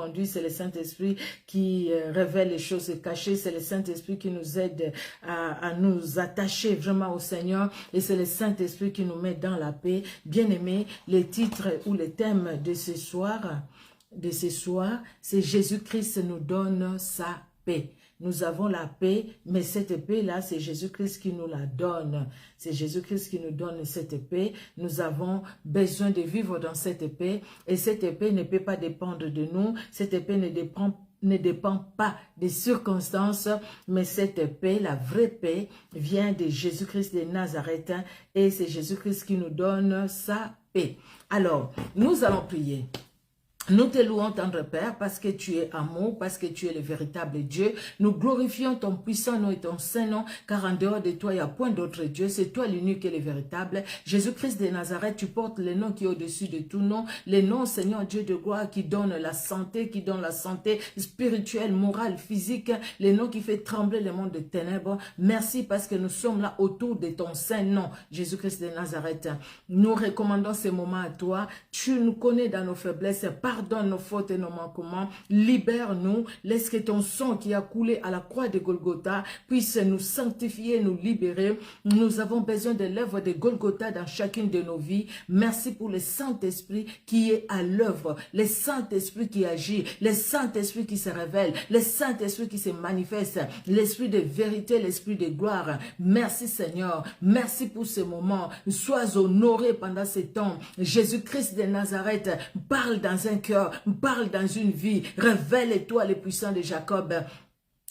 conduit, c'est le Saint-Esprit qui révèle les choses cachées, c'est le Saint-Esprit qui nous aide à nous attacher vraiment au Seigneur et c'est le Saint-Esprit qui nous met dans la paix. Bien-aimés, les titres ou les thèmes de ce soir, c'est Jésus-Christ nous donne sa paix. Nous avons la paix, mais cette paix-là, c'est Jésus-Christ qui nous la donne. C'est Jésus-Christ qui nous donne cette paix. Nous avons besoin de vivre dans cette paix. Et cette paix ne peut pas dépendre de nous. Cette paix ne dépend pas des circonstances, mais cette paix, la vraie paix, vient de Jésus-Christ de Nazareth. Et c'est Jésus-Christ qui nous donne sa paix. Alors, nous allons prier. Nous te louons, tendre Père, parce que tu es amour, parce que tu es le véritable Dieu. Nous glorifions ton puissant nom et ton saint nom, car en dehors de toi, il n'y a point d'autre Dieu. C'est toi l'unique et le véritable. Jésus-Christ de Nazareth, tu portes le nom qui est au-dessus de tout nom. Le nom, Seigneur Dieu de gloire, qui donne la santé spirituelle, morale, physique. Le nom qui fait trembler le monde de ténèbres. Merci parce que nous sommes là autour de ton saint nom, Jésus-Christ de Nazareth. Nous recommandons ces moments à toi. Tu nous connais dans nos faiblesses. Pardonne nos fautes et nos manquements, libère-nous, laisse que ton sang qui a coulé à la croix de Golgotha puisse nous sanctifier, nous libérer. Nous avons besoin de l'œuvre de Golgotha dans chacune de nos vies. Merci pour le Saint-Esprit qui est à l'œuvre, le Saint-Esprit qui agit, le Saint-Esprit qui se révèle, le Saint-Esprit qui se manifeste, l'Esprit de vérité, l'Esprit de gloire. Merci Seigneur, merci pour ce moment. Sois honoré pendant ce temps. Jésus-Christ de Nazareth parle dans un cœur, parle dans une vie, révèle-toi le puissant de Jacob,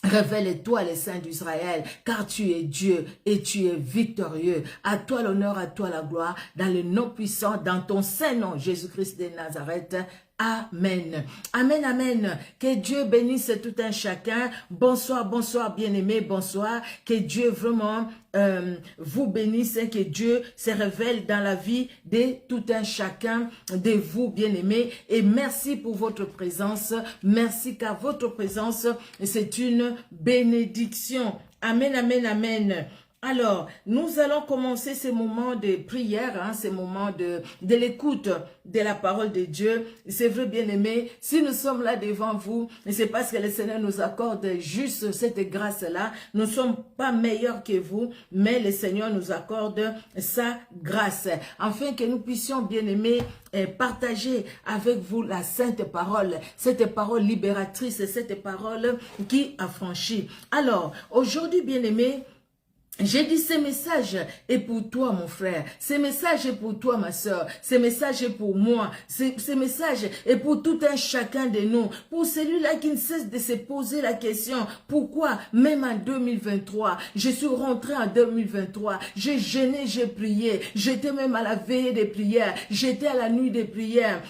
révèle-toi les saints d'Israël, car tu es Dieu et tu es victorieux. À toi l'honneur, à toi la gloire, dans le nom puissant, dans ton saint nom, Jésus-Christ de Nazareth. Amen. Amen, amen. Que Dieu bénisse tout un chacun. Bonsoir, bonsoir, bien-aimés, bonsoir. Que Dieu vraiment vous bénisse et que Dieu se révèle dans la vie de tout un chacun de vous, bien-aimés. Et merci pour votre présence. Merci car votre présence, c'est une bénédiction. Amen, amen, amen. Alors, nous allons commencer ces moments de prière, ces moments de l'écoute de la parole de Dieu. C'est vrai, bien-aimés, si nous sommes là devant vous, c'est parce que le Seigneur nous accorde juste cette grâce-là. Nous ne sommes pas meilleurs que vous, mais le Seigneur nous accorde sa grâce. Afin que nous puissions, bien-aimés, partager avec vous la sainte parole, cette parole libératrice, cette parole qui affranchit. Alors, aujourd'hui, bien-aimés, j'ai dit ce message est pour toi mon frère, ce message est pour toi ma soeur, ce message est pour moi, ce message est pour tout un chacun de nous, pour celui-là qui ne cesse de se poser la question, pourquoi même en 2023, je suis rentré en 2023, j'ai jeûné, j'ai prié, j'étais même à la veillée des prières, j'étais à la nuit des prières,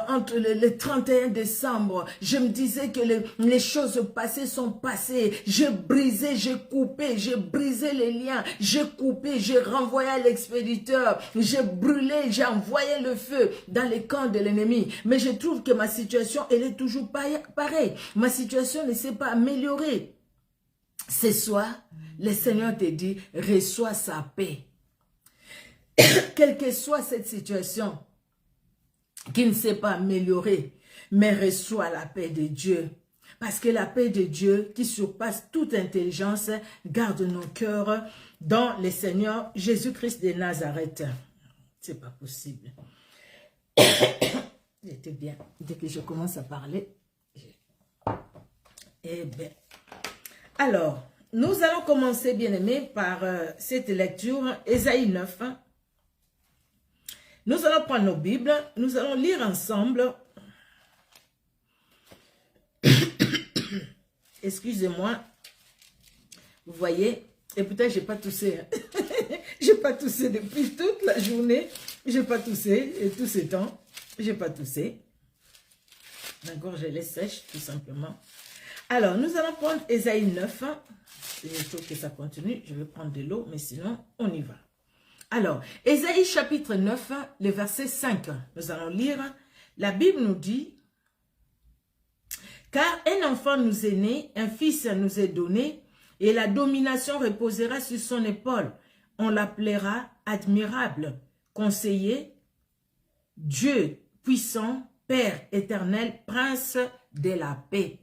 entre le 31 décembre, je me disais que les choses passées sont passées, j'ai brisé, j'ai coupé, j'ai brisé les liens, j'ai coupé, j'ai renvoyé à l'expéditeur, j'ai brûlé, j'ai envoyé le feu dans les camps de l'ennemi. Mais je trouve que ma situation, elle est toujours pareille. Ma situation ne s'est pas améliorée. Ce soir, le Seigneur te dit, reçois sa paix. Quelle que soit cette situation qui ne s'est pas améliorée, mais reçois la paix de Dieu. Parce que la paix de Dieu, qui surpasse toute intelligence, garde nos cœurs dans le Seigneur Jésus-Christ de Nazareth. C'est pas possible. J'étais bien. Dès que je commence à parler. Eh bien. Alors, nous allons commencer, bien-aimés, par cette lecture, Ésaïe 9. Nous allons prendre nos Bibles, nous allons lire ensemble. Excusez-moi, vous voyez, et peut-être j'ai pas toussé, j'ai pas toussé depuis toute la journée, j'ai pas toussé, et tous ces temps, j'ai pas toussé. Ma gorge elle est sèche, tout simplement. Alors, nous allons prendre Ésaïe 9, il faut que ça continue, je vais prendre de l'eau, mais sinon, on y va. Alors, Ésaïe chapitre 9, le verset 5, nous allons lire, la Bible nous dit, car un enfant nous est né, un fils nous est donné, et la domination reposera sur son épaule. On l'appellera admirable, conseiller, Dieu puissant, Père éternel, prince de la paix.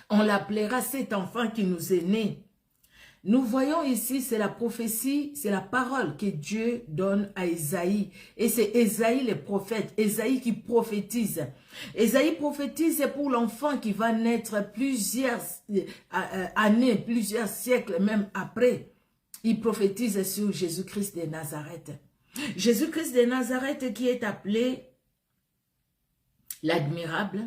On l'appellera cet enfant qui nous est né. Nous voyons ici, c'est la prophétie, c'est la parole que Dieu donne à Ésaïe. Et c'est Ésaïe le prophète, Ésaïe qui prophétise. Ésaïe prophétise pour l'enfant qui va naître plusieurs années, plusieurs siècles même après. Il prophétise sur Jésus-Christ de Nazareth. Jésus-Christ de Nazareth qui est appelé l'admirable,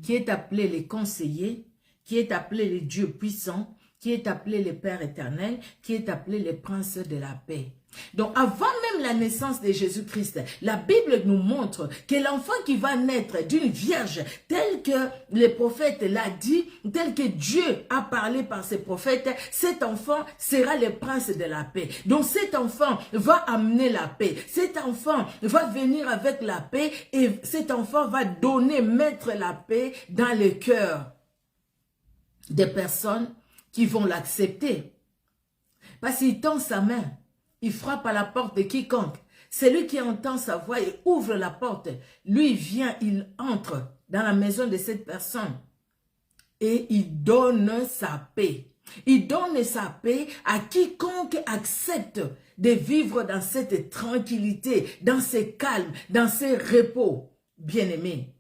qui est appelé le conseiller, qui est appelé le Dieu puissant, qui est appelé le Père éternel, qui est appelé le Prince de la paix. Donc, avant même la naissance de Jésus-Christ, la Bible nous montre que l'enfant qui va naître d'une vierge, tel que le prophète l'a dit, tel que Dieu a parlé par ses prophètes, cet enfant sera le prince de la paix. Donc, cet enfant va amener la paix. Cet enfant va venir avec la paix et cet enfant va donner, mettre la paix dans le cœur des personnes qui vont l'accepter. Parce qu'il tend sa main, il frappe à la porte de quiconque. Celui qui entend sa voix et ouvre la porte, lui vient, il entre dans la maison de cette personne et il donne sa paix. Il donne sa paix à quiconque accepte de vivre dans cette tranquillité, dans ce calme, dans ce repos. Bien-aimé,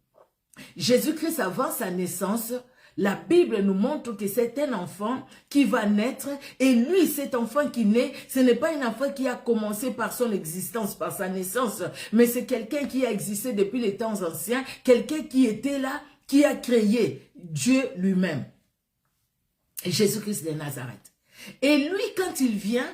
Jésus-Christ avant sa naissance, la Bible nous montre que c'est un enfant qui va naître et lui, cet enfant qui naît, ce n'est pas un enfant qui a commencé par son existence, par sa naissance, mais c'est quelqu'un qui a existé depuis les temps anciens, quelqu'un qui était là, qui a créé Dieu lui-même. Jésus-Christ de Nazareth. Et lui, quand il vient,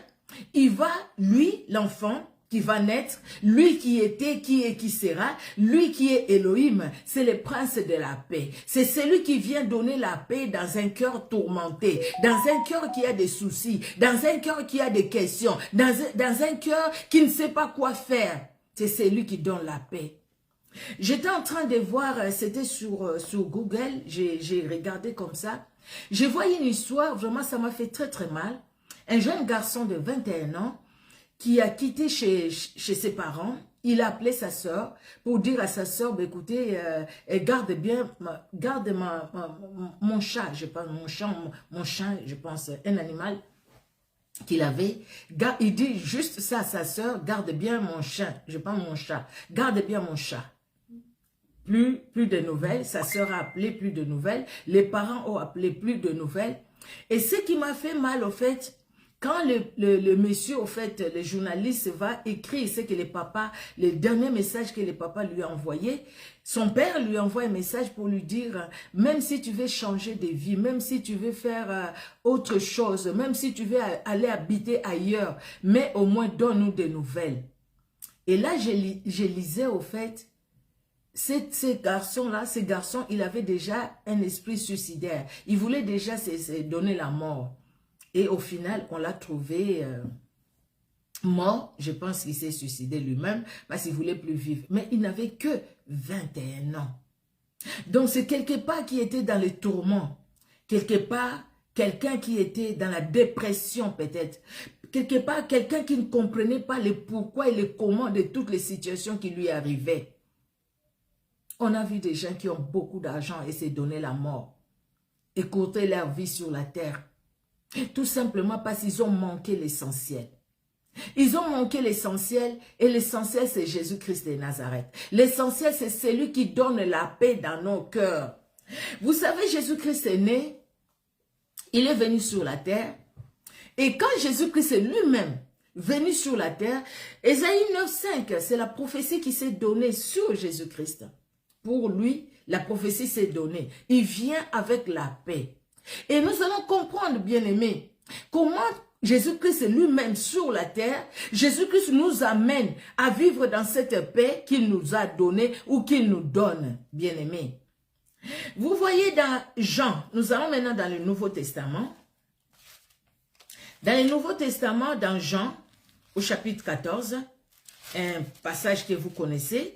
il va, lui, l'enfant, qui va naître, lui qui était, qui est, qui sera, lui qui est Elohim, c'est le prince de la paix. C'est celui qui vient donner la paix dans un cœur tourmenté, dans un cœur qui a des soucis, dans un cœur qui a des questions, dans un cœur qui ne sait pas quoi faire. C'est celui qui donne la paix. J'étais en train de voir, c'était sur Google, j'ai regardé comme ça. Je voyais une histoire, vraiment ça m'a fait très très mal. Un jeune garçon de 21 ans, qui a quitté chez ses parents, il a appelé sa sœur pour dire à sa sœur, bah, écoutez, garde bien, mon chat, je pense, mon chat, je pense, un animal qu'il avait. Il dit juste ça à sa sœur, garde bien mon chien, je pense mon chat, garde bien mon chat. Plus de nouvelles, sa sœur a appelé, plus de nouvelles, les parents ont appelé, plus de nouvelles. Et ce qui m'a fait mal, au fait, quand le monsieur, au fait, le journaliste va écrire ce que le dernier message que le papa lui a envoyé, son père lui envoie un message pour lui dire, même si tu veux changer de vie, même si tu veux faire autre chose, même si tu veux aller habiter ailleurs, mais au moins donne-nous des nouvelles. Et là, je lisais, au fait, ces garçons-là, il avait déjà un esprit suicidaire. Il voulait déjà se donner la mort. Et au final, on l'a trouvé mort. Je pense qu'il s'est suicidé lui-même parce qu'il ne voulait plus vivre. Mais il n'avait que 21 ans. Donc c'est quelque part qui était dans les tourments. Quelque part, quelqu'un qui était dans la dépression peut-être. Quelque part, quelqu'un qui ne comprenait pas le pourquoi et le comment de toutes les situations qui lui arrivaient. On a vu des gens qui ont beaucoup d'argent et s'est donné la mort. Écourter leur vie sur la terre. Tout simplement parce qu'ils ont manqué l'essentiel. Ils ont manqué l'essentiel et l'essentiel c'est Jésus-Christ de Nazareth. L'essentiel c'est celui qui donne la paix dans nos cœurs. Vous savez, Jésus-Christ est né, il est venu sur la terre et quand Jésus-Christ est lui-même venu sur la terre, Ésaïe 9,5, c'est la prophétie qui s'est donnée sur Jésus-Christ. Pour lui, la prophétie s'est donnée. Il vient avec la paix. Et nous allons comprendre, bien-aimés, comment Jésus-Christ lui-même sur la terre, Jésus-Christ nous amène à vivre dans cette paix qu'il nous a donnée ou qu'il nous donne, bien-aimés. Vous voyez dans Jean, nous allons maintenant dans le Nouveau Testament. Dans le Nouveau Testament, dans Jean, au chapitre 14, un passage que vous connaissez,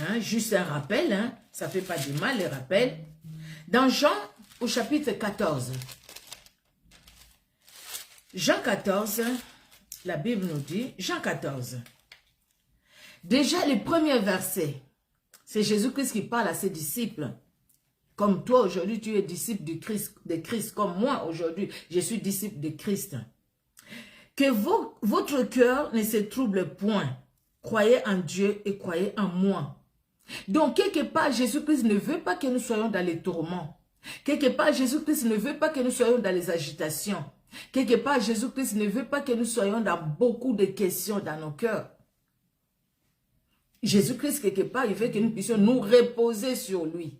hein, juste un rappel, hein, ça ne fait pas du mal, le rappel. Dans Jean, au chapitre 14. Jean 14, la Bible nous dit, Jean 14. Déjà le premier verset. C'est Jésus-Christ qui parle à ses disciples. Comme toi aujourd'hui, tu es disciple de Christ. Comme moi aujourd'hui, je suis disciple de Christ. Que votre cœur ne se trouble point. Croyez en Dieu et croyez en moi. Donc, quelque part, Jésus-Christ ne veut pas que nous soyons dans les tourments. Quelque part, Jésus-Christ ne veut pas que nous soyons dans les agitations. Quelque part, Jésus-Christ ne veut pas que nous soyons dans beaucoup de questions dans nos cœurs. Jésus-Christ, quelque part, il veut que nous puissions nous reposer sur lui.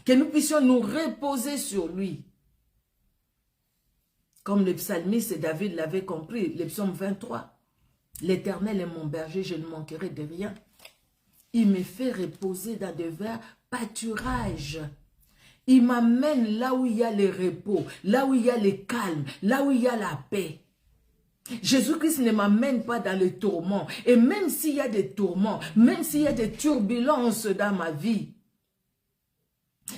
Que nous puissions nous reposer sur lui. Comme le psalmiste David l'avait compris, le psaume 23. L'Éternel est mon berger, je ne manquerai de rien. Il me fait reposer dans de verts pâturages. Il m'amène là où il y a le repos, là où il y a le calme, là où il y a la paix. Jésus-Christ ne m'amène pas dans le tourment. Et même s'il y a des tourments, même s'il y a des turbulences dans ma vie,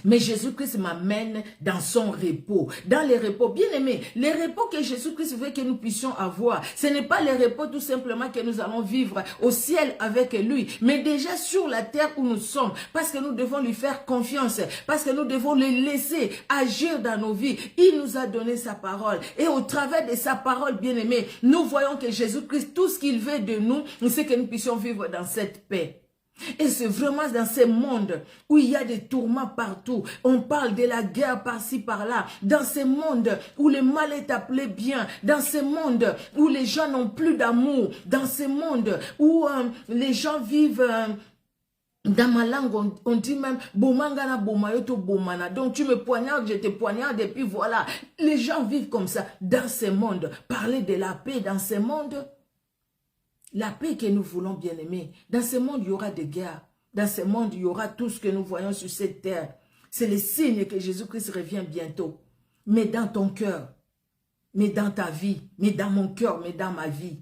mais Jésus-Christ m'amène dans son repos, dans les repos. Bien aimé, les repos que Jésus-Christ veut que nous puissions avoir, ce n'est pas les repos tout simplement que nous allons vivre au ciel avec lui, mais déjà sur la terre où nous sommes, parce que nous devons lui faire confiance, parce que nous devons le laisser agir dans nos vies. Il nous a donné sa parole et au travers de sa parole, bien aimé, nous voyons que Jésus-Christ, tout ce qu'il veut de nous, c'est que nous puissions vivre dans cette paix. Et c'est vraiment dans ce monde où il y a des tourments partout. On parle de la guerre par-ci, par-là. Dans ce monde où le mal est appelé bien. Dans ce monde où les gens n'ont plus d'amour. Dans ce monde où les gens vivent... dans ma langue, on dit même bomangana bomayoto bomana. Donc tu me poignardes, je te poignarde et puis voilà. Les gens vivent comme ça dans ce monde. Parler de la paix dans ce monde. La paix que nous voulons, bien aimer. Dans ce monde, il y aura des guerres. Dans ce monde, il y aura tout ce que nous voyons sur cette terre. C'est le signe que Jésus-Christ revient bientôt. Mais dans ton cœur, mais dans ta vie, mais dans mon cœur, mais dans ma vie,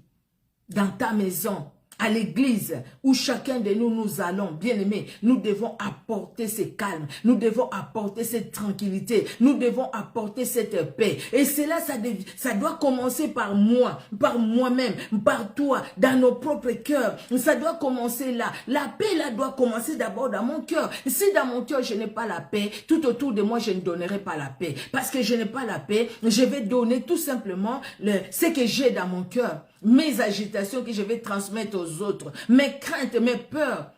dans ta maison, à l'église où chacun de nous allons, bien aimés, nous devons apporter ce calme, nous devons apporter cette tranquillité, nous devons apporter cette paix. Et cela, ça doit commencer par moi, par moi-même, par toi, dans nos propres cœurs. Ça doit commencer là. La paix, là, doit commencer d'abord dans mon cœur. Si dans mon cœur, je n'ai pas la paix, tout autour de moi, je ne donnerai pas la paix. Parce que je n'ai pas la paix, je vais donner tout simplement ce que j'ai dans mon cœur. Mes agitations que je vais transmettre aux autres, mes craintes, mes peurs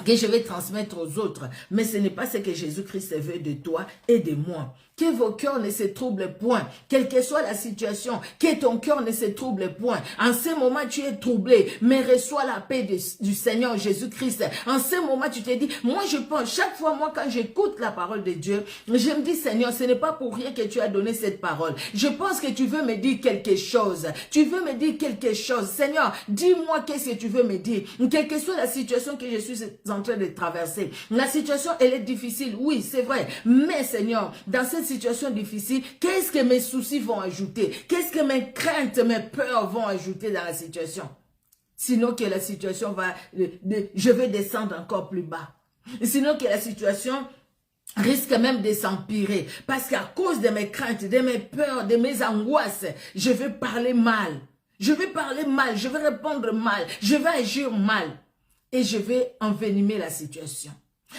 que je vais transmettre aux autres. Mais ce n'est pas ce que Jésus-Christ veut de toi et de moi. Que vos cœurs ne se troublent point, quelle que soit la situation, que ton cœur ne se trouble point. En ce moment, tu es troublé, mais reçois la paix du Seigneur Jésus-Christ. En ce moment, tu te dis, moi je pense, chaque fois, moi quand j'écoute la parole de Dieu, je me dis, Seigneur, ce n'est pas pour rien que tu as donné cette parole. Je pense que tu veux me dire quelque chose. Tu veux me dire quelque chose. Seigneur, dis-moi qu'est-ce que tu veux me dire. Quelle que soit la situation que je suis en train de traverser. La situation, elle est difficile, oui, c'est vrai. Mais Seigneur, dans cette situation difficile, qu'est-ce que mes soucis vont ajouter? Qu'est-ce que mes craintes, mes peurs vont ajouter dans la situation? Sinon que la situation va, je vais descendre encore plus bas. Sinon que la situation risque même de s'empirer. Parce qu'à cause de mes craintes, de mes peurs, de mes angoisses, je vais parler mal. Je vais parler mal, je vais répondre mal, je vais agir mal. Et je vais envenimer la situation.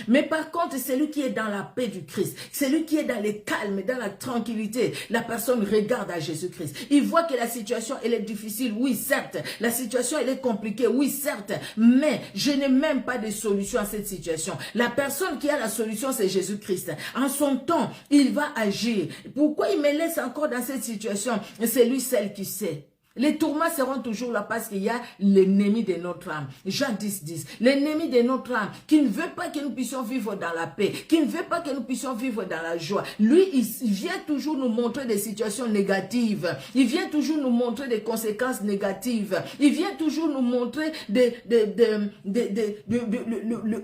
Mais par contre, celui qui est dans la paix du Christ, celui qui est dans le calme, dans la tranquillité, la personne regarde à Jésus-Christ. Il voit que la situation, elle est difficile, oui, certes. La situation, elle est compliquée, oui, certes. Mais je n'ai même pas de solution à cette situation. La personne qui a la solution, c'est Jésus-Christ. En son temps, il va agir. Pourquoi il me laisse encore dans cette situation? C'est lui, celle qui sait. Les tourments seront toujours là parce qu'il y a l'ennemi de notre âme. Jean 10, l'ennemi de notre âme qui ne veut pas que nous puissions vivre dans la paix, qui ne veut pas que nous puissions vivre dans la joie. Lui, il vient toujours nous montrer des situations négatives. Il vient toujours nous montrer des conséquences négatives. Il vient toujours nous montrer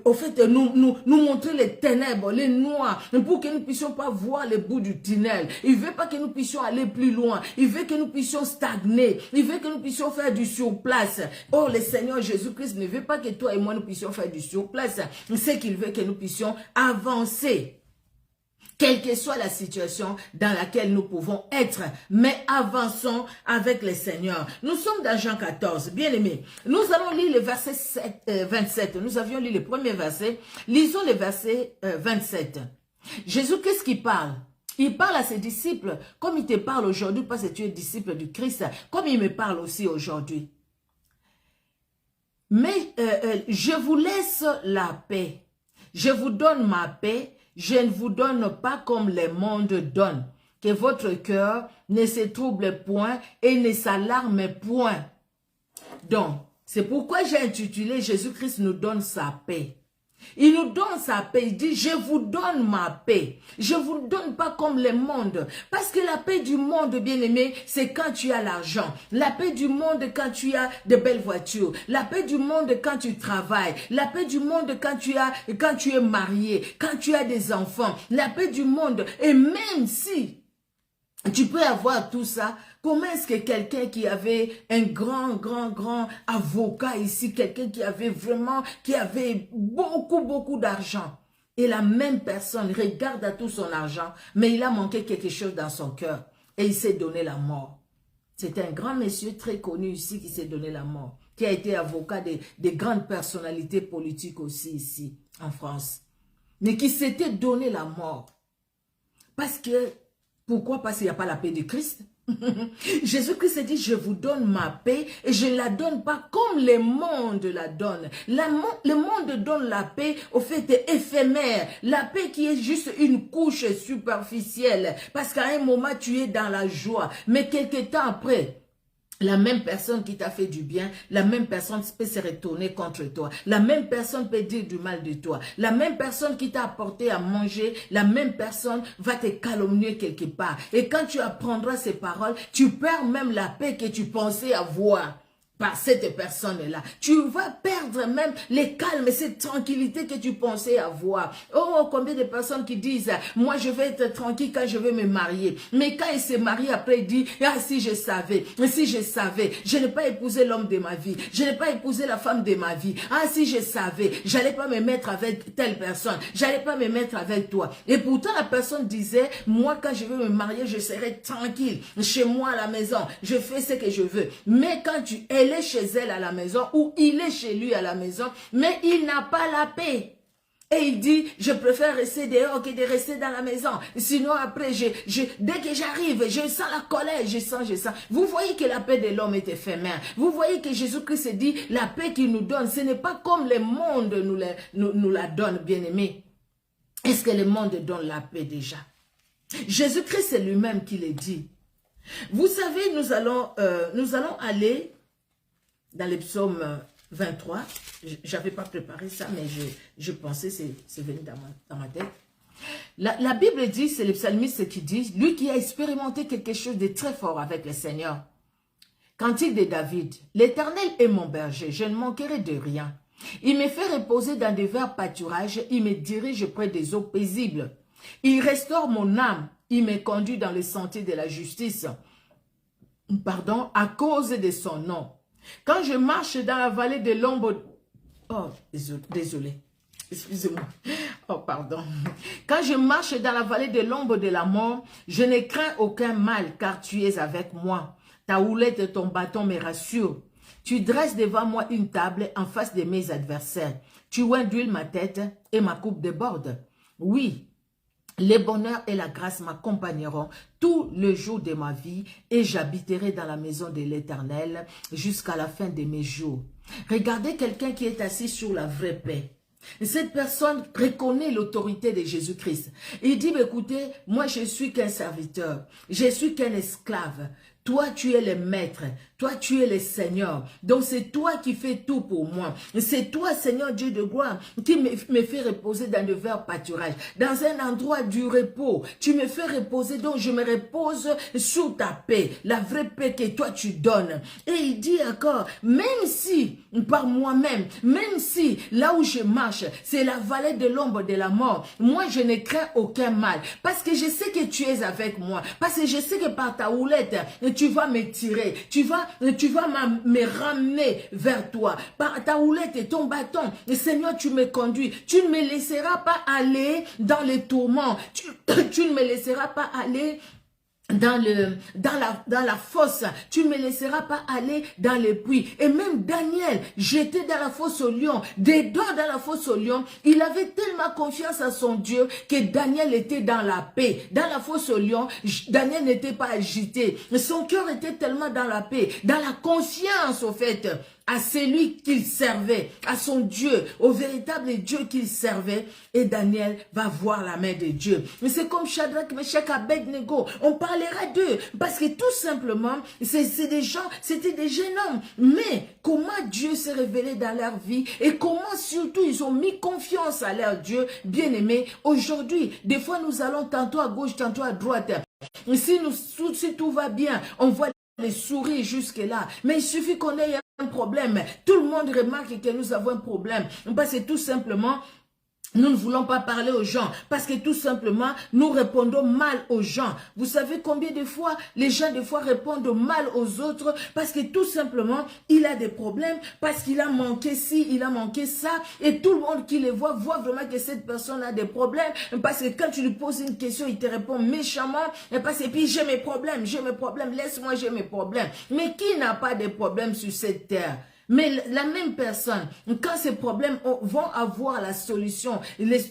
au fait, nous montrer les ténèbres, les noirs, pour que nous ne puissions pas voir le bout du tunnel. Il veut pas que nous puissions aller plus loin. Il veut que nous puissions stagner. Il veut que nous puissions faire du surplace. Oh, le Seigneur Jésus-Christ ne veut pas que toi et moi nous puissions faire du surplace. C'est qu'il veut que nous puissions avancer. quelle que soit la situation dans laquelle nous pouvons être, mais avançons avec le Seigneur. Nous sommes dans Jean 14, bien aimés. Nous allons lire le verset 27. Nous avions lu le premier verset. Lisons le verset 27. Jésus, qu'est-ce qu'il parle? Il parle à ses disciples comme il te parle aujourd'hui parce que tu es disciple du Christ, comme il me parle aussi aujourd'hui. Mais je vous laisse la paix. Je vous donne ma paix. Je ne vous donne pas comme le monde donne. Que votre cœur ne se trouble point et ne s'alarme point. Donc, c'est pourquoi j'ai intitulé Jésus-Christ nous donne sa paix. Il nous donne sa paix. Il dit, je vous donne ma paix. Je ne vous donne pas comme le monde. Parce que la paix du monde, bien aimé, c'est quand tu as l'argent. La paix du monde, quand tu as de belles voitures. La paix du monde, quand tu travailles. La paix du monde, quand tu es marié. Quand tu as des enfants. La paix du monde. Et même si tu peux avoir tout ça, comment est-ce que quelqu'un qui avait un grand avocat ici, quelqu'un qui avait beaucoup d'argent, et la même personne regarde à tout son argent, mais il a manqué quelque chose dans son cœur, et il s'est donné la mort. C'est un grand monsieur très connu ici qui s'est donné la mort, qui a été avocat des grandes personnalités politiques aussi ici, en France, mais qui s'était donné la mort. Pourquoi? Parce qu'il n'y a pas la paix de Christ. Jésus-Christ dit, je vous donne ma paix et je ne la donne pas comme le monde la donne. Le monde donne la paix au fait éphémère. La paix qui est juste une couche superficielle. Parce qu'à un moment, tu es dans la joie. Mais quelque temps après, la même personne qui t'a fait du bien, la même personne peut se retourner contre toi. La même personne peut dire du mal de toi. La même personne qui t'a apporté à manger, la même personne va te calomnier quelque part. Et quand tu apprendras ces paroles, tu perds même la paix que tu pensais avoir par cette personne-là. Tu vas perdre même les calmes et cette tranquillité que tu pensais avoir. Oh, combien de personnes qui disent, moi je vais être tranquille quand je vais me marier. Mais quand il se marie, après il dit, ah si je savais, je n'ai pas épousé l'homme de ma vie, je n'ai pas épousé la femme de ma vie. Ah si je savais, j'allais pas me mettre avec telle personne, j'allais pas me mettre avec toi. Et pourtant la personne disait, moi quand je vais me marier, je serai tranquille, chez moi à la maison, je fais ce que je veux. Mais quand elle est chez elle à la maison ou il est chez lui à la maison, mais il n'a pas la paix. Et il dit, je préfère rester dehors que de rester dans la maison. Sinon après, dès que j'arrive, je sens la colère, je sens. Vous voyez que la paix de l'homme est éphémère. Vous voyez que Jésus-Christ dit, la paix qu'il nous donne, ce n'est pas comme le monde nous la donne, bien-aimés. Est-ce que le monde donne la paix déjà? Jésus-Christ, c'est lui-même qui le dit. Vous savez, nous allons aller dans le psaume 23, je n'avais pas préparé ça, mais je pensais, c'est venu dans ma tête. La Bible dit, c'est le psalmiste qui dit, lui qui a expérimenté quelque chose de très fort avec le Seigneur. Cantique de David, l'Éternel est mon berger, je ne manquerai de rien. Il me fait reposer dans des verts pâturages, il me dirige près des eaux paisibles. Il restaure mon âme, il me conduit dans les sentiers de la justice. Pardon, à cause de son nom. Quand je marche dans la vallée de l'ombre... Oh, désolé. Excusez-moi. Oh, pardon. Quand je marche dans la vallée de l'ombre de la mort, je ne crains aucun mal, car tu es avec moi. Ta houlette et ton bâton me rassurent. Tu dresses devant moi une table en face de mes adversaires. Tu oins d'huile ma tête et ma coupe déborde. Oui, le bonheur et la grâce m'accompagneront tout le jour de ma vie et j'habiterai dans la maison de l'Éternel jusqu'à la fin de mes jours. Regardez quelqu'un qui est assis sur la vraie paix. Cette personne reconnaît l'autorité de Jésus-Christ. Il dit, écoutez, moi je suis qu'un serviteur, je suis qu'un esclave. Toi, tu es le maître. Toi, tu es le Seigneur. Donc, c'est toi qui fais tout pour moi. C'est toi, Seigneur Dieu de gloire, qui me fait reposer dans de verts pâturages, dans un endroit du repos. Tu me fais reposer, donc je me repose sous ta paix, la vraie paix que toi tu donnes. Et il dit encore, même si, par moi-même, même si là où je marche, c'est la vallée de l'ombre de la mort, moi, je ne crains aucun mal. Parce que je sais que tu es avec moi. Parce que je sais que par ta houlette, tu vas me tirer, tu vas me ramener vers toi. Par ta houlette et ton bâton, Seigneur, tu me conduis. Tu ne me laisseras pas aller dans les tourments. Tu ne me laisseras pas aller dans la fosse, tu ne me laisseras pas aller dans les puits. Et même Daniel, j'étais dans la fosse au lion, dedans dans la fosse au lion, il avait tellement confiance à son Dieu que Daniel était dans la paix. Dans la fosse au lion, Daniel n'était pas agité. Son cœur était tellement dans la paix, dans la conscience au fait, à celui qu'il servait, à son Dieu, au véritable Dieu qu'il servait. Et Daniel va voir la main de Dieu. Mais c'est comme Shadrach, Meshach, Abednego. On parlera d'eux parce que tout simplement, c'était des jeunes hommes. Mais comment Dieu s'est révélé dans leur vie et comment surtout ils ont mis confiance à leur Dieu bien-aimé. Aujourd'hui, des fois nous allons tantôt à gauche, tantôt à droite. Si tout va bien, on voit les sourires jusque-là. Mais il suffit qu'on ait un problème. Tout le monde remarque que nous avons un problème. Parce que tout simplement, nous ne voulons pas parler aux gens parce que tout simplement, nous répondons mal aux gens. Vous savez combien de fois, les gens des fois répondent mal aux autres parce que tout simplement, il a des problèmes, parce qu'il a manqué ci, il a manqué ça. Et tout le monde qui les voit vraiment que cette personne a des problèmes parce que quand tu lui poses une question, il te répond méchamment. Et parce que puis j'ai mes problèmes, laisse-moi, j'ai mes problèmes. Mais qui n'a pas de problèmes sur cette terre? Mais la même personne, quand ces problèmes vont avoir la solution,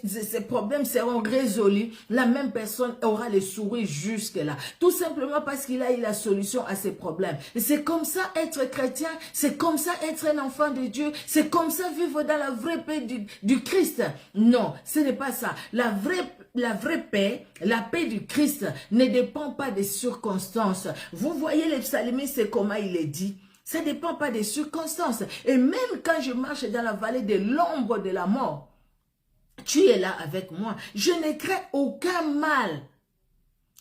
ces problèmes seront résolus, la même personne aura les sourires jusque-là. Tout simplement parce qu'il a eu la solution à ses problèmes. C'est comme ça être chrétien, c'est comme ça être un enfant de Dieu, c'est comme ça vivre dans la vraie paix du Christ. Non, ce n'est pas ça. La vraie paix, la paix du Christ ne dépend pas des circonstances. Vous voyez les psalmistes, c'est comment il est dit. Ça ne dépend pas des circonstances. Et même quand je marche dans la vallée de l'ombre de la mort, tu es là avec moi. Je ne crains aucun mal,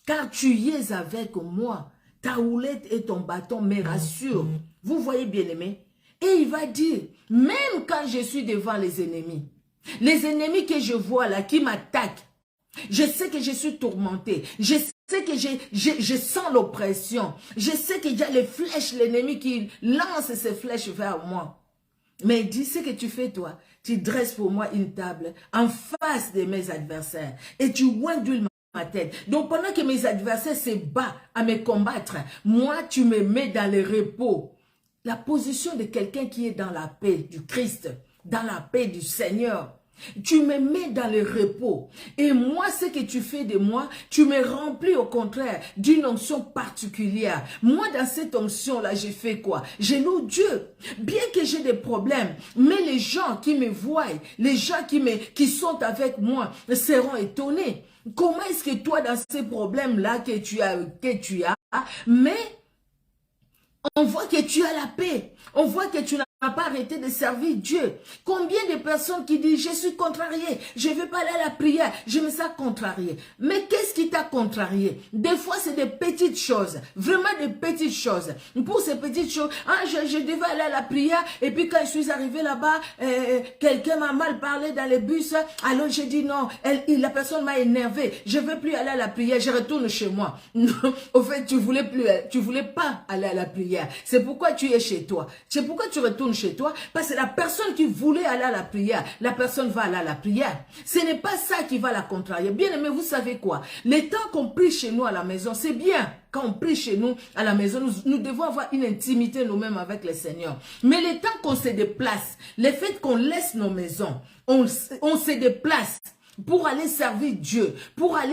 car tu y es avec moi. Ta houlette et ton bâton me rassurent. Vous voyez, bien-aimé? Et il va dire, même quand je suis devant les ennemis que je vois là, qui m'attaquent, je sais que je suis tourmenté. Je sais que je sens l'oppression. Je sais qu'il y a les flèches, l'ennemi qui lance ses flèches vers moi. Mais il dit, ce que tu fais toi, tu dresses pour moi une table en face de mes adversaires et tu oins d'huile ma tête. Donc pendant que mes adversaires se battent à me combattre, moi tu me mets dans le repos. La position de quelqu'un qui est dans la paix du Christ, dans la paix du Seigneur. Tu me mets dans le repos. Et moi, ce que tu fais de moi, tu me remplis au contraire d'une onction particulière. Moi, dans cette onction-là, j'ai fait quoi? Je loue Dieu. Bien que j'ai des problèmes, mais les gens qui me voient, les gens qui sont avec moi seront étonnés. Comment est-ce que toi, dans ces problèmes-là que tu as, mais on voit que tu as la paix. On voit que tu n'as pas arrêté de servir Dieu. Combien de personnes qui disent, je suis contrarié, je ne vais pas aller à la prière, je me sens contrarié. Mais qu'est-ce qui t'a contrarié? Des fois, c'est des petites choses, vraiment des petites choses. Pour ces petites choses, je devais aller à la prière, et puis quand je suis arrivé là-bas, quelqu'un m'a mal parlé dans le bus, alors j'ai dit non, la personne m'a énervé, je ne veux plus aller à la prière, je retourne chez moi. Au fait, tu voulais pas aller à la prière. C'est pourquoi tu es chez toi. C'est pourquoi tu retournes chez toi, parce que la personne qui voulait aller à la prière, la personne va aller à la prière. Ce n'est pas ça qui va la contrarier. Bien aimé, vous savez quoi? Les temps qu'on prie chez nous à la maison, c'est bien. Quand on prie chez nous à la maison, nous devons avoir une intimité nous-mêmes avec le Seigneur. Mais les temps qu'on se déplace, le fait qu'on laisse nos maisons, on se déplace pour aller servir Dieu, pour aller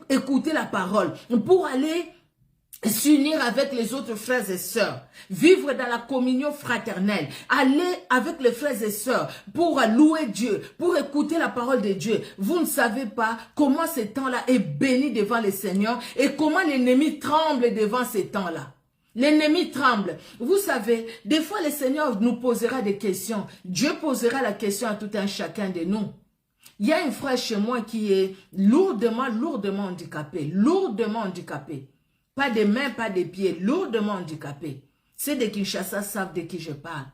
écouter la parole, pour aller s'unir avec les autres frères et sœurs, vivre dans la communion fraternelle, aller avec les frères et sœurs pour louer Dieu, pour écouter la parole de Dieu. Vous ne savez pas comment ce temps-là est béni devant le Seigneur et comment l'ennemi tremble devant ces temps-là. L'ennemi tremble. Vous savez, des fois le Seigneur nous posera des questions. Dieu posera la question à tout un chacun de nous. Il y a un frère chez moi qui est lourdement handicapé, Pas de mains, pas de pieds, lourdement handicapé. C'est de Kinshasa savent de qui je parle.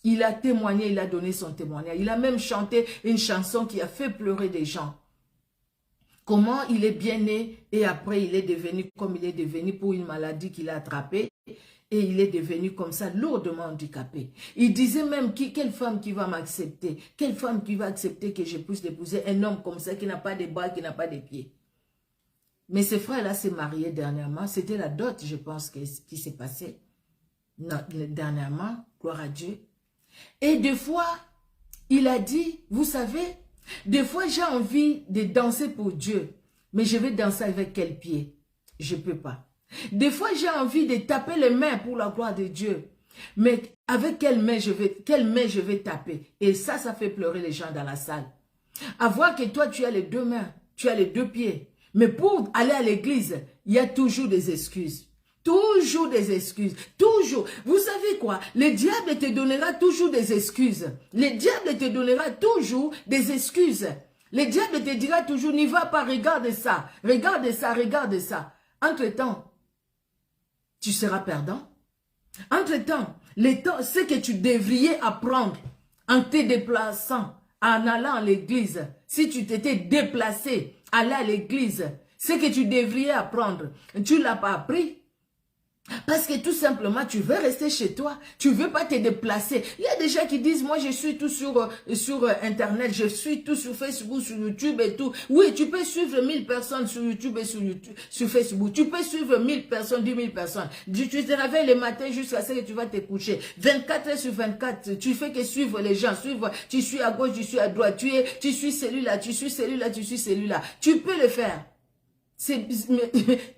Il a témoigné, il a donné son témoignage. Il a même chanté une chanson qui a fait pleurer des gens. comment il est bien né et après il est devenu comme il est devenu pour une maladie qu'il a attrapée. Et il est devenu comme ça, lourdement handicapé. Il disait même, quelle femme qui va m'accepter? Quelle femme qui va accepter que je puisse épouser un homme comme ça, qui n'a pas de bras, qui n'a pas de pieds? Mais ce frère-là s'est marié dernièrement. C'était la dot, je pense, qui s'est passé dernièrement. Gloire à Dieu. Et des fois, il a dit, vous savez, des fois j'ai envie de danser pour Dieu. Mais je vais danser avec quel pied? Je ne peux pas. Des fois, j'ai envie de taper les mains pour la gloire de Dieu. Mais avec quelle main je vais taper? Et ça fait pleurer les gens dans la salle. À voir que toi, tu as les deux mains, tu as les deux pieds. Mais pour aller à l'église, il y a toujours des excuses. Toujours des excuses. Toujours. Vous savez quoi? Le diable te donnera toujours des excuses. Le diable te donnera toujours des excuses. Le diable te dira toujours, n'y va pas, regarde ça. Regarde ça, regarde ça. Entre-temps, tu seras perdant. Entre-temps, ce que tu devrais apprendre en te déplaçant, en allant à l'église, si tu t'étais déplacé, aller à l'église, ce que tu devrais apprendre, tu ne l'as pas appris. Parce que tout simplement, tu veux rester chez toi. Tu ne veux pas te déplacer. Il y a des gens qui disent, moi je suis tout sur Internet, je suis tout sur Facebook, sur YouTube et tout. Oui, tu peux suivre 1000 personnes sur YouTube et sur Facebook. Tu peux suivre 1000 personnes, 10 000 personnes. Tu te réveilles le matin jusqu'à ce que tu vas te coucher. 24 heures sur 24, tu fais que suivre les gens. Tu suis à gauche, tu suis à droite. Tu suis celui-là, tu suis celui-là, tu suis celui-là. Tu peux le faire.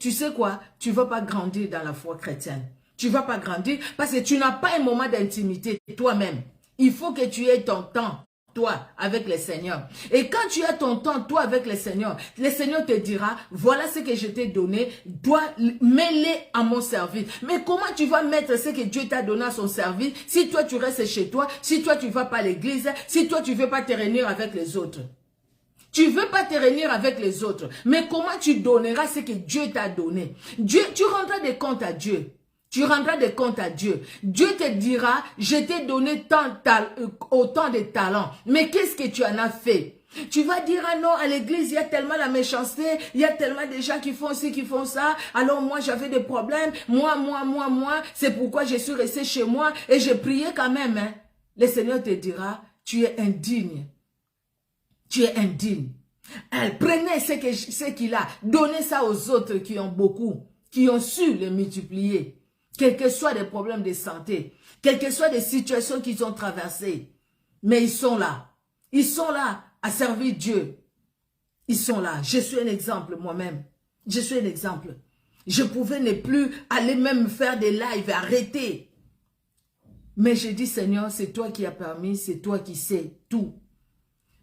Tu sais quoi? Tu ne vas pas grandir dans la foi chrétienne. Tu ne vas pas grandir parce que tu n'as pas un moment d'intimité toi-même. Il faut que tu aies ton temps, toi, avec le Seigneur. Et quand tu as ton temps, toi, avec le Seigneur te dira, voilà ce que je t'ai donné, dois mêler à mon service. Mais comment tu vas mettre ce que Dieu t'a donné à son service si toi, tu restes chez toi, si toi, tu ne vas pas à l'église, si toi, tu ne veux pas te réunir avec les autres? Tu ne veux pas te réunir avec les autres. Mais comment tu donneras ce que Dieu t'a donné? Tu rendras des comptes à Dieu. Tu rendras des comptes à Dieu. Dieu te dira, je t'ai donné autant de talents. Mais qu'est-ce que tu en as fait? Tu vas dire, ah non, à l'église, il y a tellement la méchanceté, il y a tellement de gens qui font ci, qui font ça. Alors moi, j'avais des problèmes. Moi. C'est pourquoi je suis resté chez moi et j'ai prié quand même. Hein. Le Seigneur te dira, tu es indigne. Tu es indigne. Elle prenait ce qu'il a, donnez ça aux autres qui ont beaucoup, qui ont su les multiplier. Quels que soient les problèmes de santé, quelles que soient les situations qu'ils ont traversées. Mais ils sont là. Ils sont là à servir Dieu. Ils sont là. Je suis un exemple moi-même. Je suis un exemple. Je pouvais ne plus aller même faire des lives, arrêter. Mais j'ai dit, Seigneur, c'est toi qui as permis, c'est toi qui sais tout.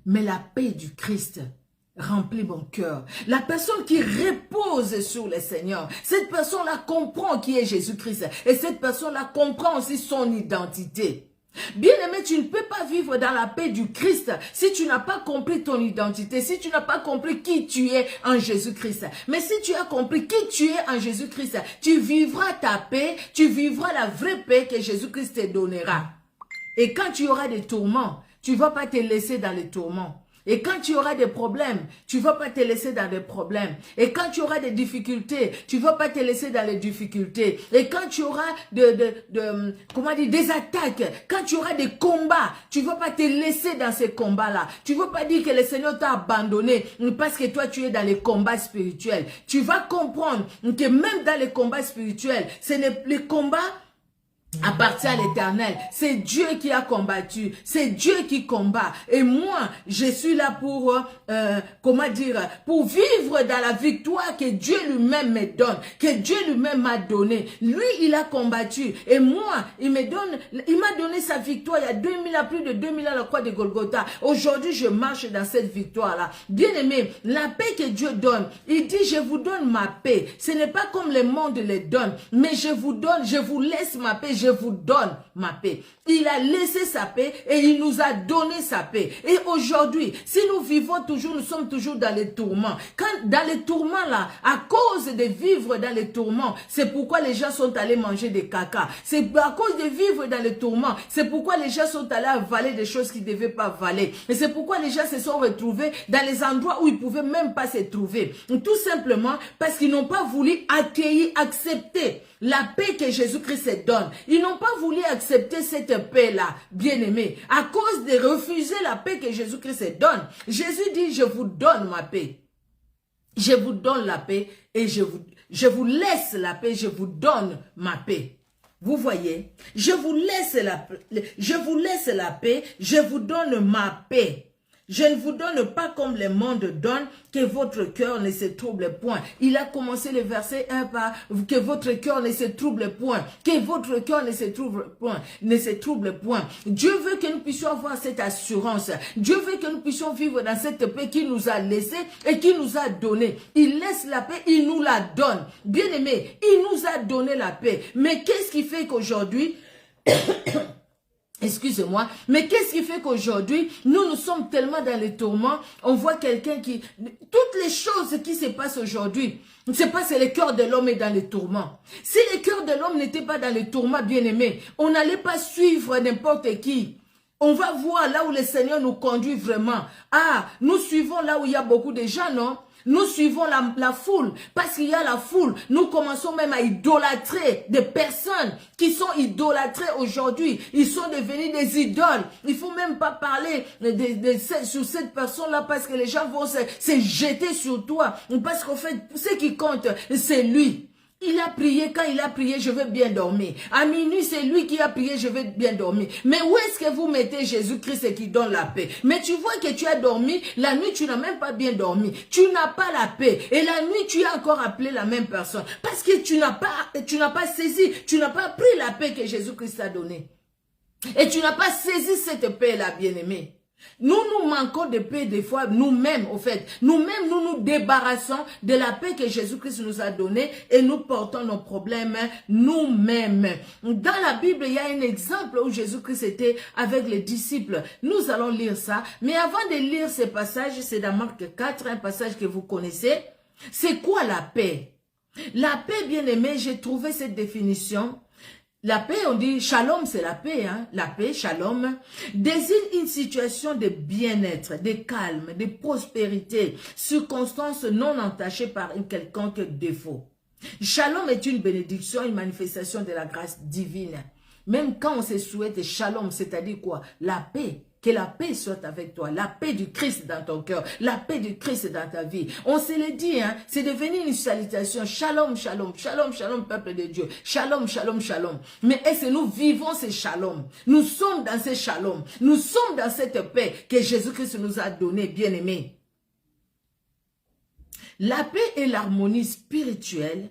Mais la paix du Christ remplit mon cœur. La personne qui repose sur le Seigneur, cette personne-là comprend qui est Jésus-Christ. Et cette personne-là comprend aussi son identité. Bien-aimé, tu ne peux pas vivre dans la paix du Christ si tu n'as pas compris ton identité, si tu n'as pas compris qui tu es en Jésus-Christ. Mais si tu as compris qui tu es en Jésus-Christ, tu vivras ta paix, tu vivras la vraie paix que Jésus-Christ te donnera. Et quand tu auras des tourments, tu ne vas pas te laisser dans les tourments. Et quand tu auras des problèmes, tu ne vas pas te laisser dans des problèmes. Et quand tu auras des difficultés, tu ne vas pas te laisser dans les difficultés. Et quand tu auras des attaques, quand tu auras des combats, tu ne vas pas te laisser dans ces combats-là. Tu ne vas pas dire que le Seigneur t'a abandonné parce que toi tu es dans les combats spirituels. Tu vas comprendre que même dans les combats spirituels, ce n'est les combats appartient à l'Éternel. C'est Dieu qui a combattu. C'est Dieu qui combat. Et moi, je suis là pour, pour vivre dans la victoire que Dieu lui-même me donne, que Dieu lui-même m'a donné. Lui, il a combattu. Et moi, il m'a donné sa victoire il y a plus de 2000 ans à la croix de Golgotha. Aujourd'hui, je marche dans cette victoire-là. Bien aimé, la paix que Dieu donne, il dit, je vous donne ma paix. Ce n'est pas comme le monde le donne, mais je vous donne, je vous laisse ma paix. je vous donne ma paix. Il a laissé sa paix et il nous a donné sa paix. Et aujourd'hui, si nous vivons toujours, nous sommes toujours dans les tourments. Dans les tourments là, à cause de vivre dans les tourments, c'est pourquoi les gens sont allés manger des caca. C'est à cause de vivre dans les tourments, c'est pourquoi les gens sont allés avaler des choses qu'ils ne devaient pas avaler. Et c'est pourquoi les gens se sont retrouvés dans les endroits où ils ne pouvaient même pas se trouver. Tout simplement parce qu'ils n'ont pas voulu accueillir, accepter la paix que Jésus-Christ donne. Ils n'ont pas voulu accepter cette paix-là, bien-aimés. À cause de refuser la paix que Jésus-Christ donne. Jésus dit, je vous donne ma paix. Je vous donne la paix et je vous laisse la paix, je vous donne ma paix. Vous voyez, je vous laisse la paix, je vous donne ma paix. Je ne vous donne pas comme le monde donne, que votre cœur ne se trouble point. Il a commencé le verset 1 par que votre cœur ne se trouble point. Que votre cœur ne se trouble point. Ne se trouble point. Dieu veut que nous puissions avoir cette assurance. Dieu veut que nous puissions vivre dans cette paix qu'il nous a laissée et qu'il nous a donnée. Il laisse la paix, il nous la donne. Bien aimé, il nous a donné la paix. Mais qu'est-ce qui fait qu'aujourd'hui... Excusez-moi, mais qu'est-ce qui fait qu'aujourd'hui, nous sommes tellement dans les tourments, on voit quelqu'un qui... Toutes les choses qui se passent aujourd'hui, c'est parce que le cœur de l'homme est dans les tourments. Si le cœur de l'homme n'était pas dans les tourments, bien aimé, on n'allait pas suivre n'importe qui. On va voir là où le Seigneur nous conduit vraiment. Ah, nous suivons là où il y a beaucoup de gens, non? Nous suivons la foule, parce qu'il y a la foule. Nous commençons même à idolâtrer des personnes qui sont idolâtrées aujourd'hui. Ils sont devenus des idoles. Il ne faut même pas parler sur cette personne-là parce que les gens vont se jeter sur toi. Parce qu'en fait, ce qui compte, c'est lui. Il a prié, quand il a prié, je veux bien dormir. À minuit, c'est lui qui a prié, je veux bien dormir. Mais où est-ce que vous mettez Jésus-Christ qui donne la paix? Mais tu vois que tu as dormi, la nuit, tu n'as même pas bien dormi. Tu n'as pas la paix. Et la nuit, tu as encore appelé la même personne. Parce que tu n'as pas saisi, tu n'as pas pris la paix que Jésus-Christ t'a donnée. Et tu n'as pas saisi cette paix-là, bien-aimé. Nous manquons de paix des fois, nous-mêmes, au fait. Nous-mêmes, nous débarrassons de la paix que Jésus-Christ nous a donnée et nous portons nos problèmes nous-mêmes. Dans la Bible, il y a un exemple où Jésus-Christ était avec les disciples. Nous allons lire ça. Mais avant de lire ce passage, c'est dans Marc 4, un passage que vous connaissez. C'est quoi la paix? La paix, bien aimé, j'ai trouvé cette définition. La paix, on dit, shalom, c'est la paix, hein? La paix, shalom, désigne une situation de bien-être, de calme, de prospérité, circonstance non entachée par un quelconque défaut. Shalom est une bénédiction, une manifestation de la grâce divine. Même quand on se souhaite shalom, c'est-à-dire quoi? La paix. Que la paix soit avec toi, la paix du Christ dans ton cœur, la paix du Christ dans ta vie. On se le dit, hein, c'est devenu une salutation. Shalom, shalom, shalom, shalom, peuple de Dieu. Shalom, shalom, shalom. Mais est-ce que nous vivons ce shalom? Nous sommes dans ce shalom. Nous sommes dans cette paix que Jésus-Christ nous a donnée, bien-aimés. La paix et l'harmonie spirituelle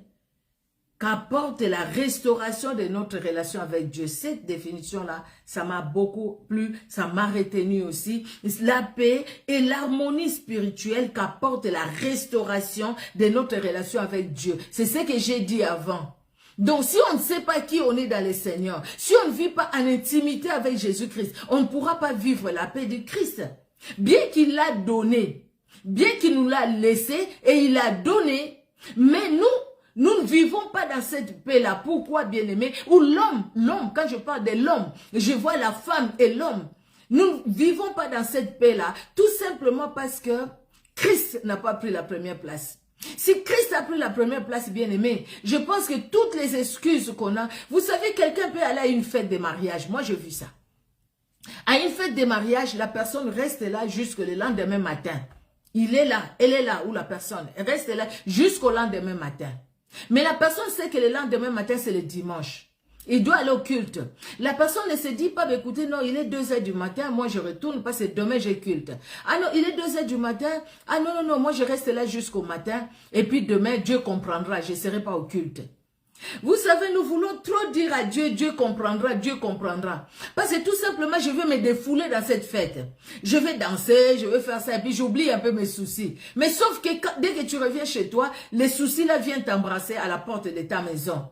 qu'apporte la restauration de notre relation avec Dieu. Cette définition-là, ça m'a beaucoup plu, ça m'a retenu aussi. La paix et l'harmonie spirituelle qu'apporte la restauration de notre relation avec Dieu. C'est ce que j'ai dit avant. Donc, si on ne sait pas qui on est dans le Seigneur, si on ne vit pas en intimité avec Jésus-Christ, on ne pourra pas vivre la paix du Christ. Bien qu'il l'a donné, bien qu'il nous l'a laissé et il l'a donné, mais nous ne vivons pas dans cette paix-là. Pourquoi, bien-aimé? Ou l'homme, quand je parle de l'homme, je vois la femme et l'homme. Nous ne vivons pas dans cette paix-là, tout simplement parce que Christ n'a pas pris la première place. Si Christ a pris la première place, bien-aimé, je pense que toutes les excuses qu'on a, vous savez, quelqu'un peut aller à une fête de mariage. Moi, j'ai vu ça. À une fête de mariage, la personne reste là jusqu'au lendemain matin. Il est là, elle est là, ou la personne reste là jusqu'au lendemain matin. Mais la personne sait que le lendemain matin, c'est le dimanche. Il doit aller au culte. La personne ne se dit pas, bah, écoutez, non, il est 2 h du matin, moi je retourne parce que demain j'ai culte. Ah non, il est 2 h du matin, ah non, non, non, moi je reste là jusqu'au matin, et puis demain, Dieu comprendra, je ne serai pas au culte. Vous savez, nous voulons trop dire à Dieu, Dieu comprendra, Dieu comprendra. Parce que tout simplement, je veux me défouler dans cette fête. Je vais danser, je vais faire ça, et puis j'oublie un peu mes soucis. Mais sauf que dès que tu reviens chez toi, les soucis là viennent t'embrasser à la porte de ta maison.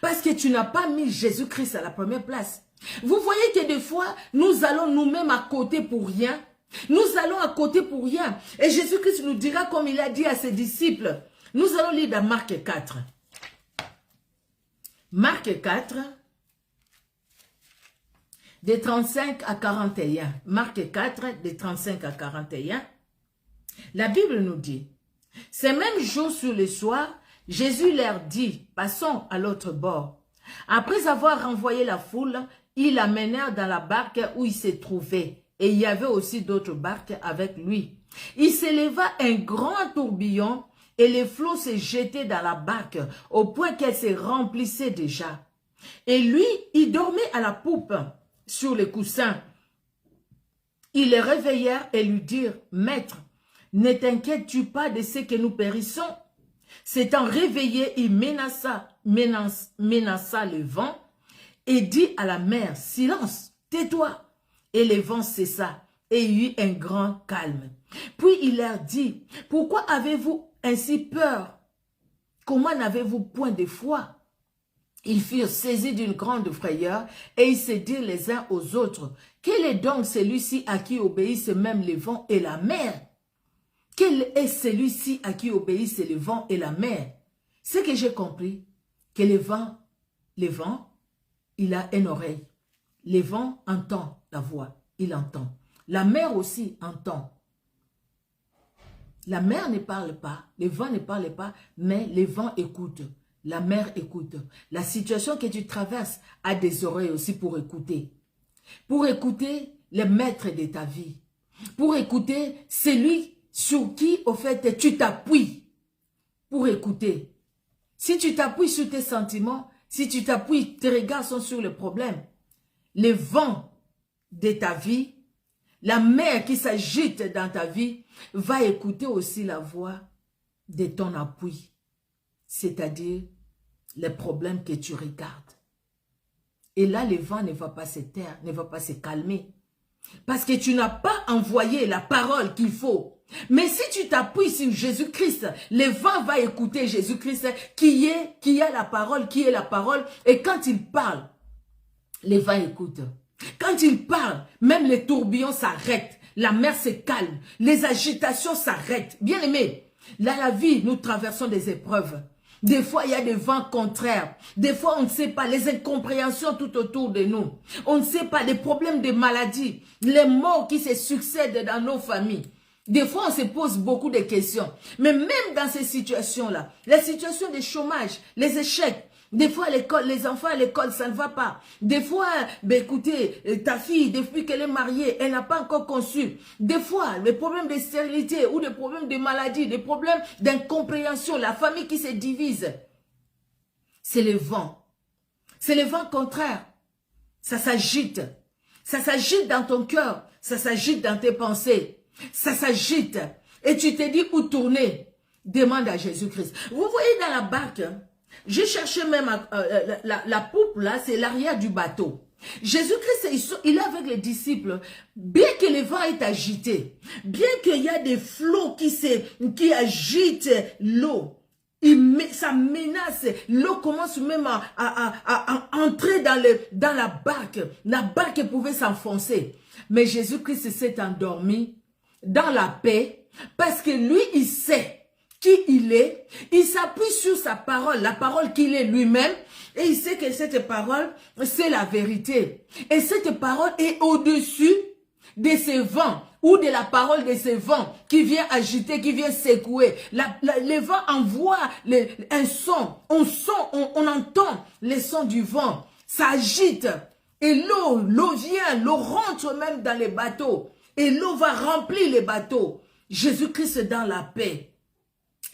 Parce que tu n'as pas mis Jésus-Christ à la première place. Vous voyez que des fois, nous allons nous-mêmes à côté pour rien. Nous allons à côté pour rien. Et Jésus-Christ nous dira comme il a dit à ses disciples. Nous allons lire dans Marc 4. Marc 4, des 35 à 41. Marc 4, des 35 à 41. La Bible nous dit, « Ces mêmes jours sur le soir, Jésus leur dit, « Passons à l'autre bord. » Après avoir renvoyé la foule, ils l'amenèrent dans la barque où il se trouvait. Et il y avait aussi d'autres barques avec lui. Il s'éleva un grand tourbillon et les flots se jetaient dans la barque au point qu'elle se remplissait déjà. Et lui, il dormait à la poupe sur les coussins. Ils le réveillèrent et lui dirent, « Maître, ne t'inquiètes-tu pas de ce que nous périssons? » S'étant réveillé, il menaça le vent et dit à la mer, « Silence, tais-toi !» Et le vent cessa, et il y eut un grand calme. Puis il leur dit, « Pourquoi avez-vous ainsi peur? Comment n'avez-vous point de foi? » Ils furent saisis d'une grande frayeur, et ils se dirent les uns aux autres, « Quel est donc celui-ci à qui obéissent même le vent et la mer? Quel est celui-ci à qui obéissent le vent et la mer? » Ce que j'ai compris, que le vent, il a une oreille. Le vent entend la voix, il entend. La mer aussi entend. La mer ne parle pas, le vent ne parle pas, mais le vent écoute. La mer écoute. La situation que tu traverses a des oreilles aussi pour écouter. Pour écouter le maître de ta vie. Pour écouter celui sur qui, au fait, tu t'appuies. Pour écouter. Si tu t'appuies sur tes sentiments, si tu t'appuies, tes regards sont sur le problème. Le vent de ta vie, la mer qui s'agite dans ta vie, va écouter aussi la voix de ton appui. C'est-à-dire les problèmes que tu regardes. Et là, le vent ne va pas se taire, ne va pas se calmer. Parce que tu n'as pas envoyé la parole qu'il faut. Mais si tu t'appuies sur Jésus-Christ, le vent va écouter Jésus-Christ qui a la parole, qui est la parole. Et quand il parle, le vent écoute. Quand il parle, même les tourbillons s'arrêtent. La mer se calme. Les agitations s'arrêtent. Bien aimé, là, la vie, nous traversons des épreuves. Des fois, il y a des vents contraires. Des fois, on ne sait pas les incompréhensions tout autour de nous. On ne sait pas les problèmes de maladie, les morts qui se succèdent dans nos familles. Des fois, on se pose beaucoup de questions. Mais même dans ces situations-là, les situations de chômage, les échecs, des fois, l'école, les enfants à l'école, ça ne va pas. Des fois, ben écoutez, ta fille, depuis qu'elle est mariée, elle n'a pas encore conçu. Des fois, les problèmes de stérilité ou des problèmes de maladie, des problèmes d'incompréhension, la famille qui se divise. C'est le vent. C'est le vent contraire. Ça s'agite. Ça s'agite dans ton cœur. Ça s'agite dans tes pensées. Ça s'agite. Et tu te dis où tourner. Demande à Jésus-Christ. Vous voyez dans la barque, j'ai cherché même la poupe là, c'est l'arrière du bateau. Jésus-Christ, il est avec les disciples. Bien que le vent est agité, bien qu'il y a des flots qui agitent l'eau, ça menace. L'eau commence même à entrer dans la barque. La barque pouvait s'enfoncer. Mais Jésus-Christ s'est endormi dans la paix parce que lui, il sait qui il est, il s'appuie sur sa parole, la parole qu'il est lui-même, et il sait que cette parole, c'est la vérité. Et cette parole est au-dessus de ces vents, ou de la parole de ces vents qui vient agiter, qui vient secouer. Le vent envoie un son, on entend les sons du vent, ça agite. Et l'eau vient, l'eau rentre même dans les bateaux, et l'eau va remplir les bateaux. Jésus-Christ est dans la paix.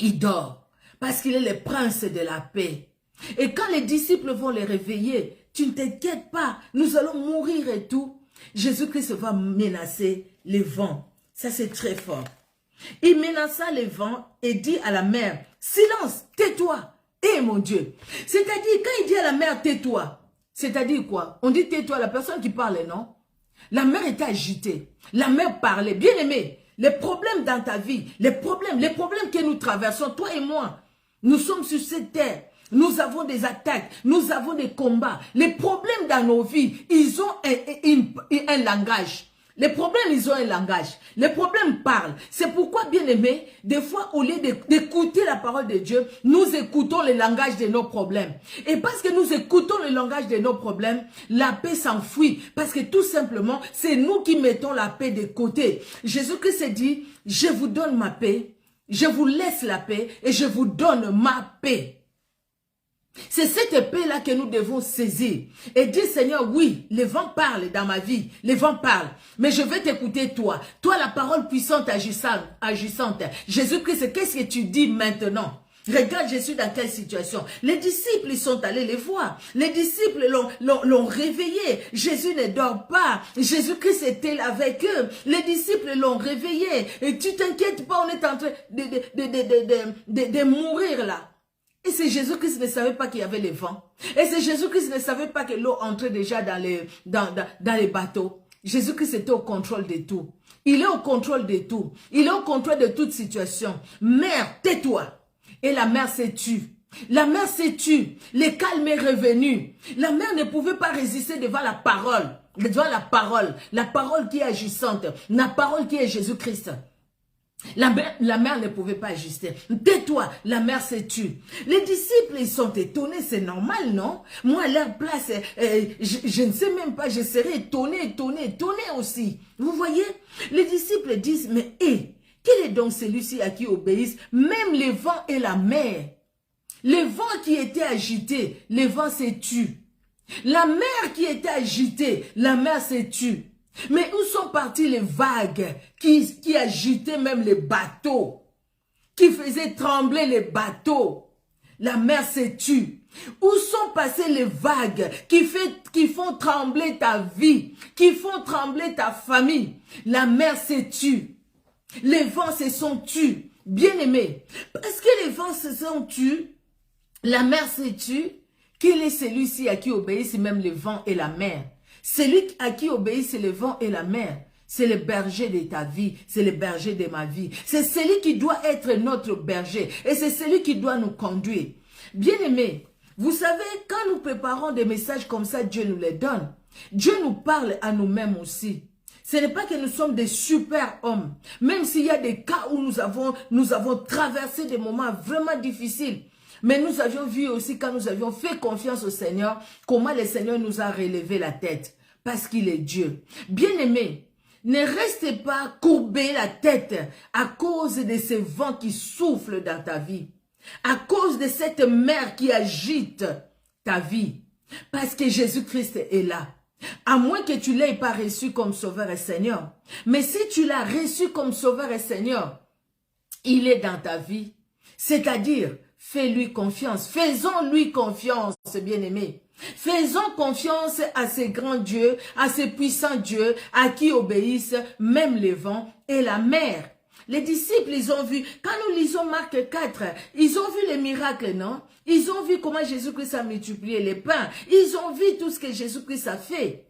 Il dort parce qu'il est le prince de la paix. Et quand les disciples vont les réveiller, tu ne t'inquiètes pas, nous allons mourir et tout. Jésus-Christ va menacer les vents. Ça, c'est très fort. Il menaça les vents et dit à la mer, « Silence, tais-toi. » Eh mon Dieu. C'est-à-dire, quand il dit à la mer, « Tais-toi », c'est-à-dire quoi? On dit « Tais-toi », la personne qui parle, non? La mer était agitée. La mer parlait. Bien aimé. Les problèmes dans ta vie, les problèmes que nous traversons, toi et moi, nous sommes sur cette terre. nous avons des attaques, nous avons des combats. Les problèmes dans nos vies, ils ont un langage. Les problèmes, ils ont un langage. Les problèmes parlent. C'est pourquoi, bien aimé, des fois, au lieu d'écouter la parole de Dieu, nous écoutons le langage de nos problèmes. Et parce que nous écoutons le langage de nos problèmes, la paix s'enfuit. Parce que tout simplement, c'est nous qui mettons la paix de côté. Jésus-Christ dit, je vous donne ma paix, je vous laisse la paix et je vous donne ma paix. C'est cette paix-là que nous devons saisir. Et dire, Seigneur, oui, les vents parlent dans ma vie. Les vents parlent. Mais je vais t'écouter, toi. Toi, la parole puissante, agissante. Jésus-Christ, qu'est-ce que tu dis maintenant? Regarde, je suis dans quelle situation. Les disciples, ils sont allés les voir. Les disciples l'ont réveillé. Jésus ne dort pas. Jésus-Christ était là avec eux. Les disciples l'ont réveillé. Et tu t'inquiètes pas, on est en train de mourir là. Et c'est Jésus-Christ ne savait pas qu'il y avait les vents. Et c'est Jésus-Christ ne savait pas que l'eau entrait déjà dans les bateaux. Jésus-Christ était au contrôle de tout. Il est au contrôle de tout. Il est au contrôle de toute situation. Mère, tais-toi. Et la mère s'est tue. La mère s'est tue. Le calme est revenu. La mère ne pouvait pas résister devant la parole. Devant la parole qui est agissante. La parole qui est Jésus-Christ. La mère ne pouvait pas ajuster. Tais-toi, la mère s'est tue. Les disciples, ils sont étonnés, c'est normal, non? Moi, à leur place, je ne sais même pas, je serais étonné aussi. Vous voyez? Les disciples disent, mais quel est donc celui-ci à qui obéissent même les vents et la mer? Les vents qui étaient agités, les vents s'est tuent. La mer qui était agitée, la mer s'est tue. Mais où sont parties les vagues qui agitaient même les bateaux, qui faisaient trembler les bateaux? La mer s'est tue. Où sont passées les vagues qui font trembler ta vie, qui font trembler ta famille? La mer s'est tue. Les vents se sont tus. Bien-aimés, parce que les vents se sont tus, la mer s'est tue. Quel est celui-ci à qui obéissent même les vents et la mer? Celui à qui obéissent les vents et la mer, c'est le berger de ta vie, c'est le berger de ma vie. C'est celui qui doit être notre berger et c'est celui qui doit nous conduire. Bien-aimés, vous savez, quand nous préparons des messages comme ça, Dieu nous les donne. Dieu nous parle à nous-mêmes aussi. Ce n'est pas que nous sommes des super hommes, même s'il y a des cas où nous avons traversé des moments vraiment difficiles. Mais nous avions vu aussi, quand nous avions fait confiance au Seigneur, comment le Seigneur nous a relevé la tête. Parce qu'il est Dieu. Bien-aimés, ne restez pas courbés la tête à cause de ces vents qui soufflent dans ta vie. À cause de cette mer qui agite ta vie. Parce que Jésus-Christ est là. À moins que tu ne l'aies pas reçu comme Sauveur et Seigneur. Mais si tu l'as reçu comme Sauveur et Seigneur, il est dans ta vie. C'est-à-dire, fais-lui confiance. Faisons-lui confiance, bien-aimés. Faisons confiance à ces grands dieux, à ces puissants dieux, à qui obéissent même les vents et la mer. Les disciples, ils ont vu, quand nous lisons Marc 4, ils ont vu les miracles, non? Ils ont vu comment Jésus-Christ a multiplié les pains. Ils ont vu tout ce que Jésus-Christ a fait.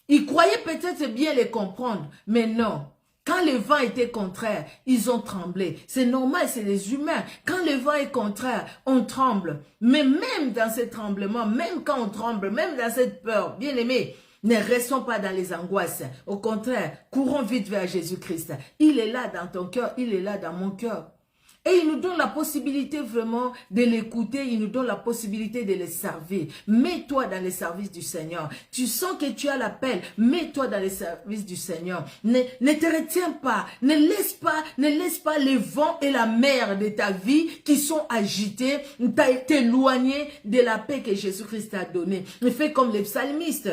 Ils croyaient peut-être bien les comprendre, mais non. Quand le vent était contraire, ils ont tremblé. C'est normal, c'est les humains. Quand le vent est contraire, on tremble. Mais même dans ce tremblement, même quand on tremble, même dans cette peur, bien aimé, ne restons pas dans les angoisses. Au contraire, courons vite vers Jésus-Christ. Il est là dans ton cœur, il est là dans mon cœur. Et il nous donne la possibilité vraiment de l'écouter, il nous donne la possibilité de le servir. Mets-toi dans le service du Seigneur. Tu sens que tu as l'appel, mets-toi dans le service du Seigneur. Ne te retiens pas, ne laisse pas les vents et la mer de ta vie qui sont agités, t'éloigner de la paix que Jésus-Christ t'a donnée. Fais comme les psalmistes.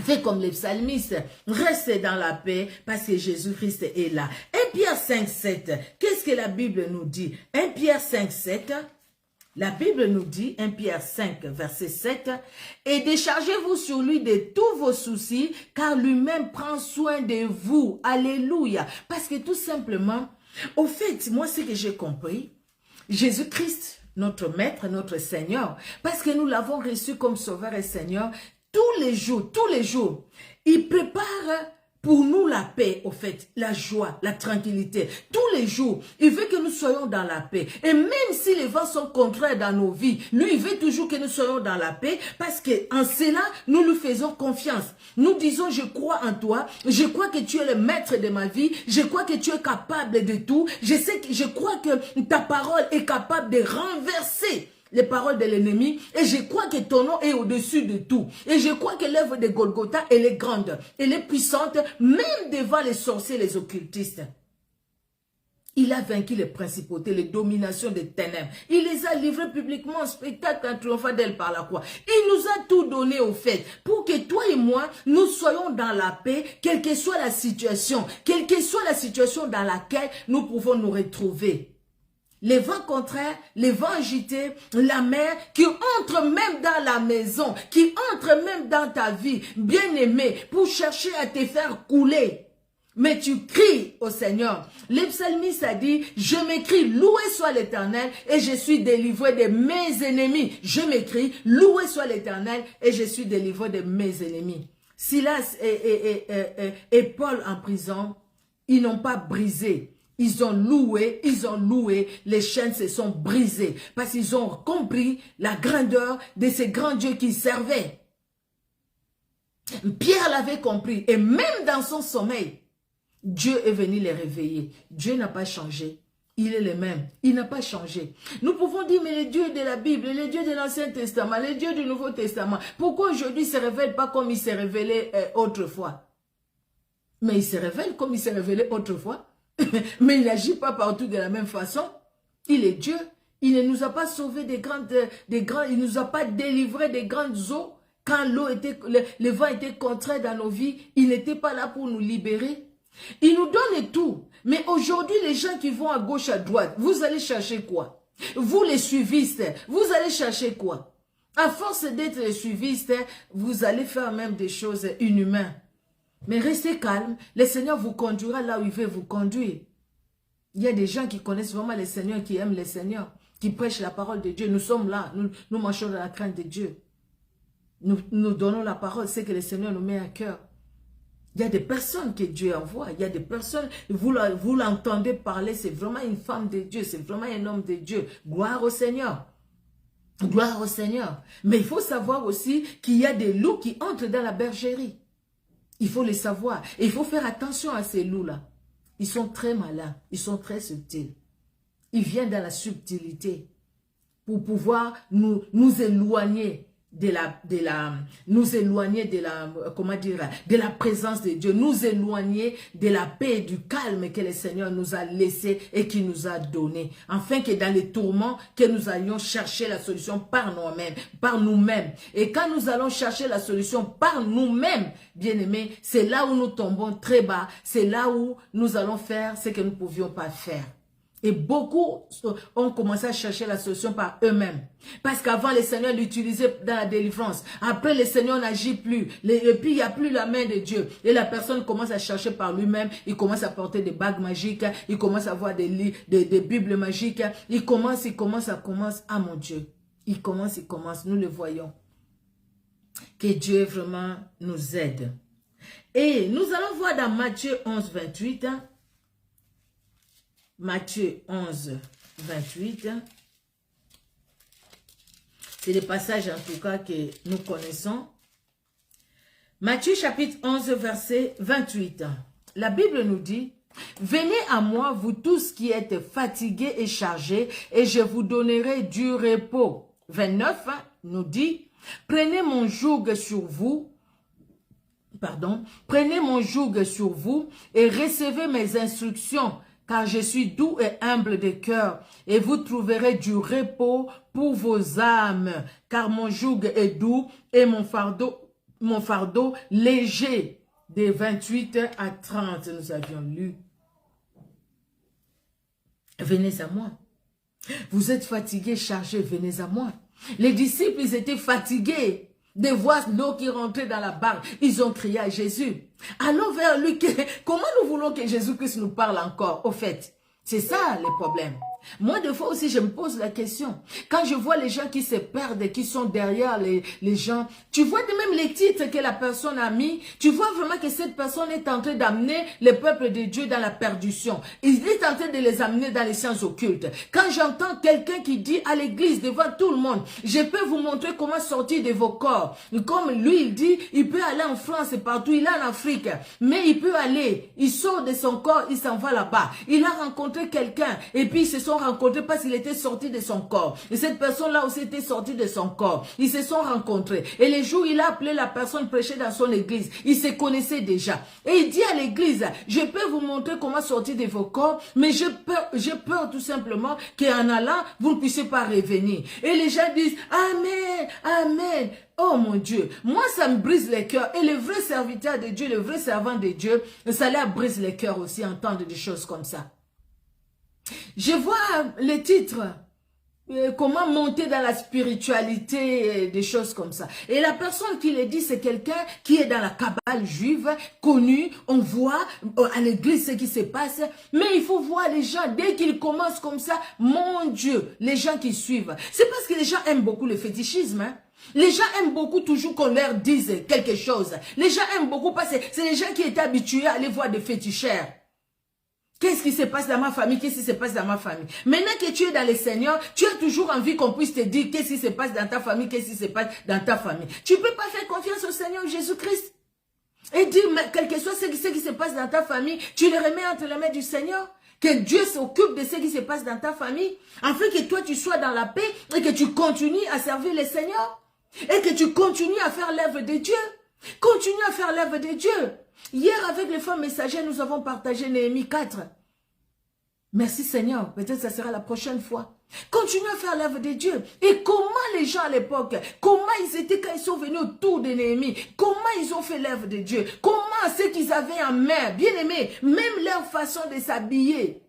Fais comme les psalmistes, reste dans la paix parce que Jésus-Christ est là. 1 Pierre 5, 7, qu'est-ce que la Bible nous dit? 1 Pierre 5, 7, la Bible nous dit, 1 Pierre 5, verset 7, « Et déchargez-vous sur lui de tous vos soucis, car lui-même prend soin de vous. » Alléluia. Parce que tout simplement, au fait, moi, ce que j'ai compris, Jésus-Christ, notre Maître, notre Seigneur, parce que nous l'avons reçu comme Sauveur et Seigneur, tous les jours, il prépare pour nous la paix, au fait, la joie, la tranquillité. Tous les jours, il veut que nous soyons dans la paix. Et même si les vents sont contraires dans nos vies, lui, il veut toujours que nous soyons dans la paix parce qu'en cela, nous lui faisons confiance. Nous disons, je crois en toi, je crois que tu es le maître de ma vie, je crois que tu es capable de tout, je crois que ta parole est capable de renverser les paroles de l'ennemi, et je crois que ton nom est au-dessus de tout. Et je crois que l'œuvre de Golgotha, elle est grande, elle est puissante, même devant les sorciers, les occultistes. Il a vaincu les principautés, les dominations des ténèbres. Il les a livrés publiquement en spectacle en triomphant d'elle par la croix. Il nous a tout donné au fait pour que toi et moi, nous soyons dans la paix, quelle que soit la situation dans laquelle nous pouvons nous retrouver. Les vents contraires, les vents agités, la mer qui entre même dans la maison, qui entre même dans ta vie, bien-aimé, pour chercher à te faire couler. Mais tu cries au Seigneur. Le psalmiste a dit, je m'écris, loué soit l'Éternel et je suis délivré de mes ennemis. Je m'écris, loué soit l'Éternel et je suis délivré de mes ennemis. Silas et Paul en prison, ils n'ont pas brisé. Ils ont loué, les chaînes se sont brisées parce qu'ils ont compris la grandeur de ces grands dieux qu'ils servaient. Pierre l'avait compris et même dans son sommeil, Dieu est venu les réveiller. Dieu n'a pas changé. Il est le même. Il n'a pas changé. Nous pouvons dire, mais les dieux de la Bible, les dieux de l'Ancien Testament, les dieux du Nouveau Testament, pourquoi aujourd'hui ne se révèlent pas comme il s'est révélé autrefois? Mais il se révèle comme il s'est révélé autrefois. Mais il n'agit pas partout de la même façon. Il est Dieu. Il ne nous a pas sauvés il nous a pas délivrés des grandes eaux. Quand le vent était contraire dans nos vies, il n'était pas là pour nous libérer. Il nous donne tout. Mais aujourd'hui, les gens qui vont à gauche, à droite, vous allez chercher quoi? Vous les suivistes, vous allez chercher quoi? À force d'être les suivistes, vous allez faire même des choses inhumaines. Mais restez calme, le Seigneur vous conduira là où il veut vous conduire. Il y a des gens qui connaissent vraiment le Seigneur, qui aiment le Seigneur, qui prêchent la parole de Dieu. Nous sommes là, nous marchons dans la crainte de Dieu. Nous donnons la parole, c'est que le Seigneur nous met à cœur. Il y a des personnes que Dieu envoie, il y a des personnes, vous l'entendez parler, c'est vraiment une femme de Dieu, c'est vraiment un homme de Dieu. Gloire au Seigneur. Gloire au Seigneur. Mais il faut savoir aussi qu'il y a des loups qui entrent dans la bergerie. Il faut les savoir. Et il faut faire attention à ces loups-là. Ils sont très malins. Ils sont très subtils. Ils viennent dans la subtilité pour pouvoir nous éloigner de la présence de Dieu, nous éloigner de la paix et du calme que le Seigneur nous a laissé et qui nous a donné, afin que dans les tourments, que nous allions chercher la solution par nous-mêmes. Et quand nous allons chercher la solution par nous-mêmes, bien-aimés, c'est là où nous tombons très bas, c'est là où nous allons faire ce que nous ne pouvions pas faire. Et beaucoup ont commencé à chercher la solution par eux-mêmes. Parce qu'avant, le Seigneur l'utilisait dans la délivrance. Après, le Seigneur n'agit plus. Et puis, il n'y a plus la main de Dieu. Et la personne commence à chercher par lui-même. Il commence à porter des bagues magiques. Il commence à avoir des bibles magiques. Il commence. Ah mon Dieu. Il commence. Nous le voyons. Que Dieu vraiment nous aide. Et nous allons voir dans Matthieu 11, 28. Matthieu 11, 28. C'est le passage en tout cas que nous connaissons. Matthieu chapitre 11, verset 28. La Bible nous dit, « Venez à moi, vous tous qui êtes fatigués et chargés, et je vous donnerai du repos. » 29 nous dit, « Prenez mon joug sur vous. » Prenez mon joug sur vous et recevez mes instructions, car je suis doux et humble de cœur, et vous trouverez du repos pour vos âmes, car mon joug est doux et mon fardeau léger. Des 28 à 30, nous avions lu. Venez à moi. Vous êtes fatigués, chargés, venez à moi. Les disciples, ils étaient fatigués de voir l'eau qui rentrait dans la barque. Ils ont crié à Jésus. Allons vers lui. Comment nous voulons que Jésus-Christ nous parle encore, au fait? C'est ça le problème. Moi, des fois aussi, je me pose la question. Quand je vois les gens qui se perdent, qui sont derrière les gens, tu vois même les titres que la personne a mis, tu vois vraiment que cette personne est en train d'amener le peuple de Dieu dans la perdition. Il est en train de les amener dans les sciences occultes. Quand j'entends quelqu'un qui dit à l'église, devant tout le monde, je peux vous montrer comment sortir de vos corps. Comme lui, il dit, il peut aller en France et partout, il est en Afrique, mais il peut aller, il sort de son corps, il s'en va là-bas. Il a rencontré quelqu'un et puis ils se sont rencontrés parce qu'il était sorti de son corps. Et cette personne-là aussi était sortie de son corps. Ils se sont rencontrés. Et les jours, il a appelé la personne prêcher dans son église. Ils se connaissaient déjà. Et il dit à l'église, je peux vous montrer comment sortir de vos corps, mais j'ai peur tout simplement qu'en allant, vous ne puissiez pas revenir. Et les gens disent, Amen, Amen. Oh mon Dieu, moi ça me brise les cœurs. Et le vrai serviteur de Dieu, le vrai servant de Dieu, ça leur brise les cœurs aussi, entendre des choses comme ça. Je vois les titres, comment monter dans la spiritualité, des choses comme ça. Et la personne qui le dit, c'est quelqu'un qui est dans la cabale juive, connu, on voit à l'église ce qui se passe. Mais il faut voir les gens, dès qu'ils commencent comme ça, mon Dieu, les gens qui suivent. C'est parce que les gens aiment beaucoup le fétichisme, hein. Les gens aiment beaucoup toujours qu'on leur dise quelque chose. Les gens aiment beaucoup parce que c'est les gens qui étaient habitués à aller voir des féticheurs. Qu'est-ce qui se passe dans ma famille? Qu'est-ce qui se passe dans ma famille? Maintenant que tu es dans le Seigneur, tu as toujours envie qu'on puisse te dire qu'est-ce qui se passe dans ta famille, qu'est-ce qui se passe dans ta famille. Tu ne peux pas faire confiance au Seigneur Jésus-Christ et dire, mais quel que soit ce qui se passe dans ta famille, tu le remets entre les mains du Seigneur. Que Dieu s'occupe de ce qui se passe dans ta famille, afin que toi tu sois dans la paix et que tu continues à servir le Seigneur. Et que tu continues à faire l'œuvre de Dieu. Continue à faire l'œuvre de Dieu. Hier, avec les femmes messagères, nous avons partagé Néhémie 4. Merci Seigneur. Peut-être que ça sera la prochaine fois. Continue à faire l'œuvre de Dieu. Et comment les gens à l'époque, comment ils étaient quand ils sont venus autour de Néhémie, comment ils ont fait l'œuvre de Dieu, comment ce qu'ils avaient en main, bien aimé, même leur façon de s'habiller.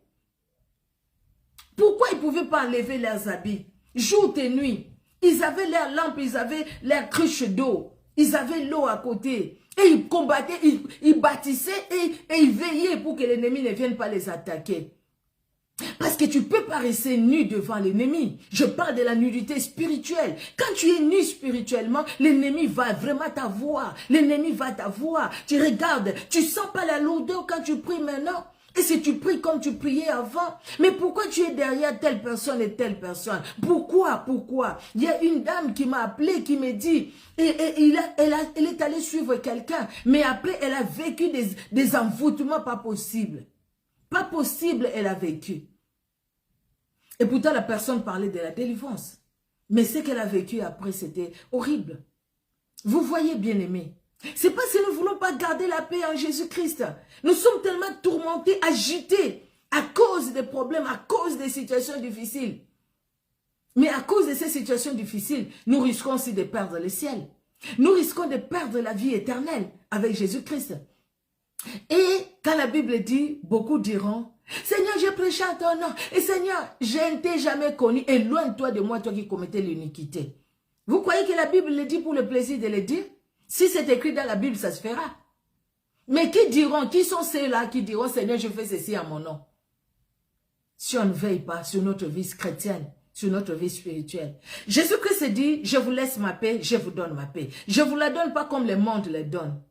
Pourquoi ils ne pouvaient pas enlever leurs habits, jour et nuit? Ils avaient leurs lampes, ils avaient leurs cruches d'eau, ils avaient l'eau à côté. Et ils combattaient, ils bâtissaient et ils veillaient pour que l'ennemi ne vienne pas les attaquer. Parce que tu ne peux pas rester nu devant l'ennemi. Je parle de la nudité spirituelle. Quand tu es nu spirituellement, l'ennemi va vraiment t'avoir. L'ennemi va t'avoir. Tu regardes, tu ne sens pas la lourdeur quand tu pries maintenant. Et si tu pries comme tu priais avant, mais pourquoi tu es derrière telle personne et telle personne? Pourquoi? Il y a une dame qui m'a appelé, qui me dit, elle est allée suivre quelqu'un, mais après elle a vécu des envoûtements pas possibles. Pas possible, elle a vécu. Et pourtant la personne parlait de la délivrance. Mais ce qu'elle a vécu après, c'était horrible. Vous voyez, bien-aimés. C'est parce que nous ne voulons pas garder la paix en Jésus-Christ. Nous sommes tellement tourmentés, agités, à cause des problèmes, à cause des situations difficiles. Mais à cause de ces situations difficiles, nous risquons aussi de perdre le ciel. Nous risquons de perdre la vie éternelle avec Jésus-Christ. Et quand la Bible dit, beaucoup diront, Seigneur, j'ai prêché à ton nom. Et Seigneur, je ne t'ai jamais connu. Éloigne-toi de moi, toi qui commettais l'iniquité. Vous croyez que la Bible le dit pour le plaisir de le dire? Si c'est écrit dans la Bible, ça se fera. Mais qui diront, qui sont ceux-là qui diront, Seigneur, je fais ceci à mon nom? Si on ne veille pas sur notre vie chrétienne, sur notre vie spirituelle. Jésus-Christ dit, je vous laisse ma paix, je vous donne ma paix. Je ne vous la donne pas comme le monde la donne.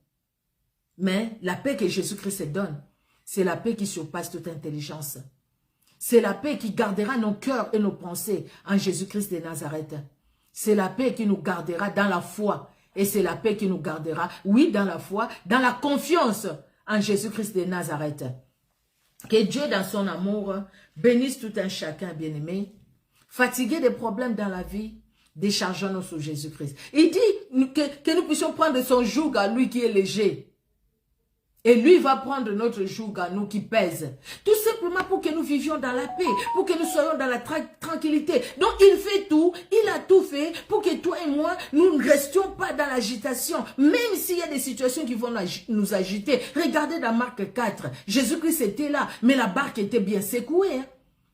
Mais la paix que Jésus-Christ donne, c'est la paix qui surpasse toute intelligence. C'est la paix qui gardera nos cœurs et nos pensées en Jésus-Christ de Nazareth. C'est la paix qui nous gardera dans la foi. Et c'est la paix qui nous gardera, oui, dans la foi, dans la confiance en Jésus-Christ de Nazareth. Que Dieu, dans son amour, bénisse tout un chacun, bien-aimé. Fatigué des problèmes dans la vie, déchargeons-nous sur Jésus-Christ. Il dit que nous puissions prendre son joug à lui qui est léger. Et lui va prendre notre joug à nous qui pèse. Tout simplement pour que nous vivions dans la paix, pour que nous soyons dans la tranquillité. Donc il fait tout, il a tout fait pour que toi et moi, nous ne restions pas dans l'agitation. Même s'il y a des situations qui vont nous agiter. Regardez dans Marc 4, Jésus-Christ était là, mais la barque était bien secouée. Hein.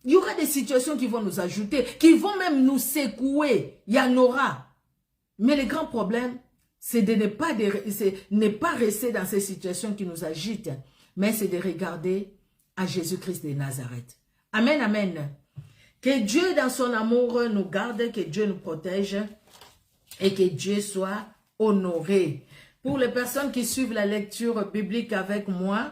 Il y aura des situations qui vont nous ajouter, qui vont même nous secouer. Il y en aura. Mais le grand problème, c'est de ne pas rester dans ces situations qui nous agitent, mais c'est de regarder à Jésus-Christ de Nazareth. Amen, amen. Que Dieu, dans son amour, nous garde, que Dieu nous protège et que Dieu soit honoré. Pour les personnes qui suivent la lecture biblique avec moi,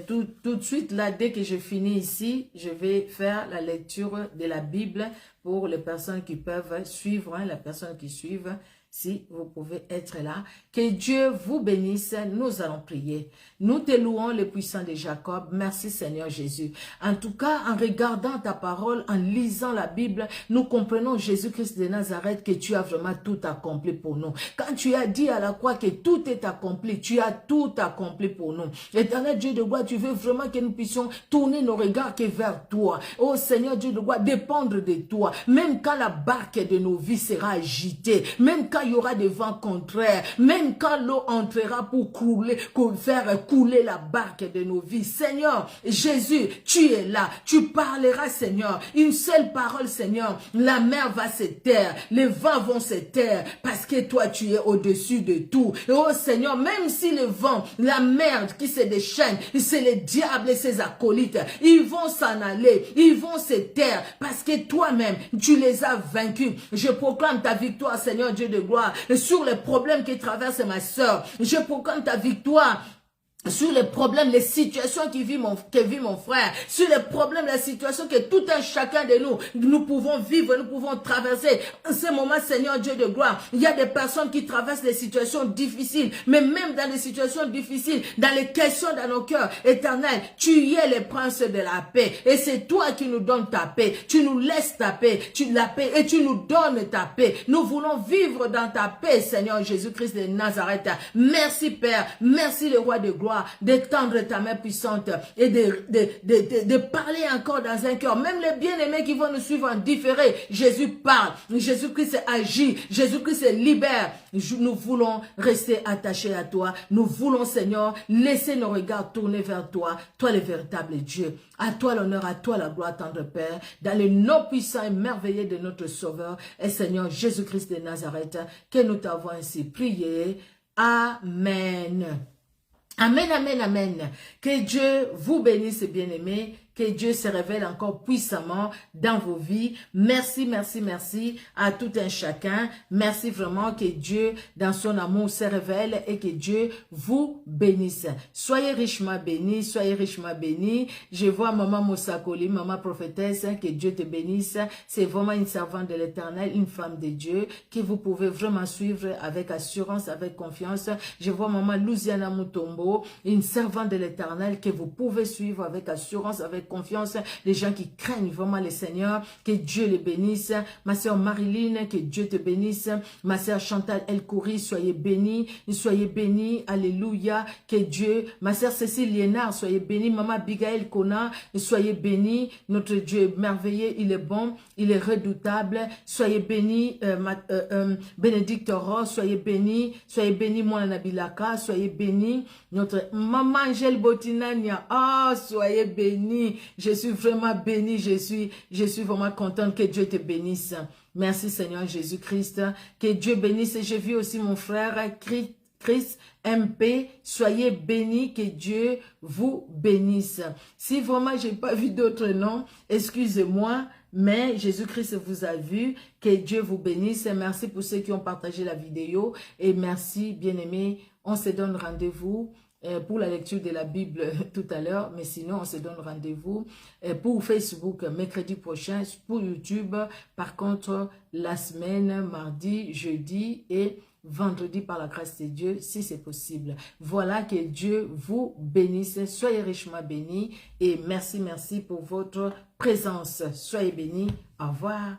tout de suite, là, dès que je finis ici, je vais faire la lecture de la Bible pour les personnes qui peuvent suivre, les personnes qui suivent. Si vous pouvez être là, que Dieu vous bénisse, nous allons prier. Nous te louons le puissant de Jacob. Merci Seigneur Jésus. En tout cas, en regardant ta parole, en lisant la Bible, nous comprenons Jésus-Christ de Nazareth que tu as vraiment tout accompli pour nous. Quand tu as dit à la croix que tout est accompli, tu as tout accompli pour nous. Éternel Dieu de gloire, tu veux vraiment que nous puissions tourner nos regards que vers toi. Oh Seigneur Dieu de gloire, dépendre de toi. Même quand la barque de nos vies sera agitée, même quand il y aura des vents contraires, même quand l'eau entrera pour faire couler la barque de nos vies. Seigneur, Jésus, tu es là, tu parleras Seigneur, une seule parole Seigneur, la mer va se taire, les vents vont se taire, parce que toi tu es au-dessus de tout. Et oh Seigneur, même si le vent, la mer qui se déchaîne, c'est les diables et ses acolytes, ils vont s'en aller, ils vont se taire, parce que toi-même, tu les as vaincus. Je proclame ta victoire Seigneur Dieu de gloire, sur les problèmes qui traversent ma soeur. Je proclame ta victoire sur les problèmes, les situations que vit mon frère, sur les problèmes, la situation que tout un chacun de nous pouvons vivre, nous pouvons traverser. En ce moment, Seigneur Dieu de gloire, il y a des personnes qui traversent des situations difficiles, mais même dans les situations difficiles, dans les questions dans nos cœurs, éternel, tu es le prince de la paix, et c'est toi qui nous donnes ta paix, tu nous laisses ta paix, la paix, et tu nous donnes ta paix. Nous voulons vivre dans ta paix, Seigneur Jésus-Christ de Nazareth. Merci Père, merci le roi de gloire, d'étendre ta main puissante et de parler encore dans un cœur. Même les bien-aimés qui vont nous suivre en différé, Jésus parle, Jésus-Christ agit, Jésus-Christ libère. Nous voulons rester attachés à toi. Nous voulons, Seigneur, laisser nos regards tourner vers toi, toi le véritable Dieu. À toi l'honneur, à toi la gloire, tendre Père, dans le nom puissant et merveilleux de notre Sauveur et Seigneur Jésus-Christ de Nazareth, que nous t'avons ainsi prié. Amen. Amen, amen, amen. Que Dieu vous bénisse, bien-aimés. Que Dieu se révèle encore puissamment dans vos vies. Merci, merci, merci à tout un chacun. Merci vraiment que Dieu, dans son amour, se révèle et que Dieu vous bénisse. Soyez richement bénis, soyez richement bénis. Je vois Maman Moussakoli, Maman prophétesse, que Dieu te bénisse. C'est vraiment une servante de l'Éternel, une femme de Dieu, que vous pouvez vraiment suivre avec assurance, avec confiance. Je vois Maman Louisiana Mutombo, une servante de l'Éternel, que vous pouvez suivre avec assurance, avec confiance, les gens qui craignent vraiment le Seigneur, que Dieu les bénisse. Ma sœur Marilyn, que Dieu te bénisse. Ma sœur Chantal Elkouri, soyez bénis, alléluia, que Dieu, ma sœur Cécile Liénard, soyez bénis. Maman Abigail Kona, soyez bénis. Notre Dieu est merveilleux, il est bon, il est redoutable. Soyez bénis. Bénédicte Ross, soyez bénis, Moana Nabilaka, soyez bénis. Notre maman Angèle Botinania, soyez bénis. Je suis vraiment bénie, je suis vraiment contente, que Dieu te bénisse. Merci Seigneur Jésus-Christ, que Dieu bénisse. Et je vis aussi mon frère Chris MP, soyez bénis, que Dieu vous bénisse. Si vraiment je n'ai pas vu d'autres noms, excusez-moi, mais Jésus-Christ vous a vu, que Dieu vous bénisse. Merci pour ceux qui ont partagé la vidéo et merci bien-aimés. On se donne rendez-vous pour la lecture de la Bible tout à l'heure, mais sinon on se donne rendez-vous pour Facebook mercredi prochain, pour YouTube par contre la semaine, mardi, jeudi et vendredi par la grâce de Dieu si c'est possible. Voilà, que Dieu vous bénisse, soyez richement bénis et merci pour votre présence. Soyez bénis, au revoir.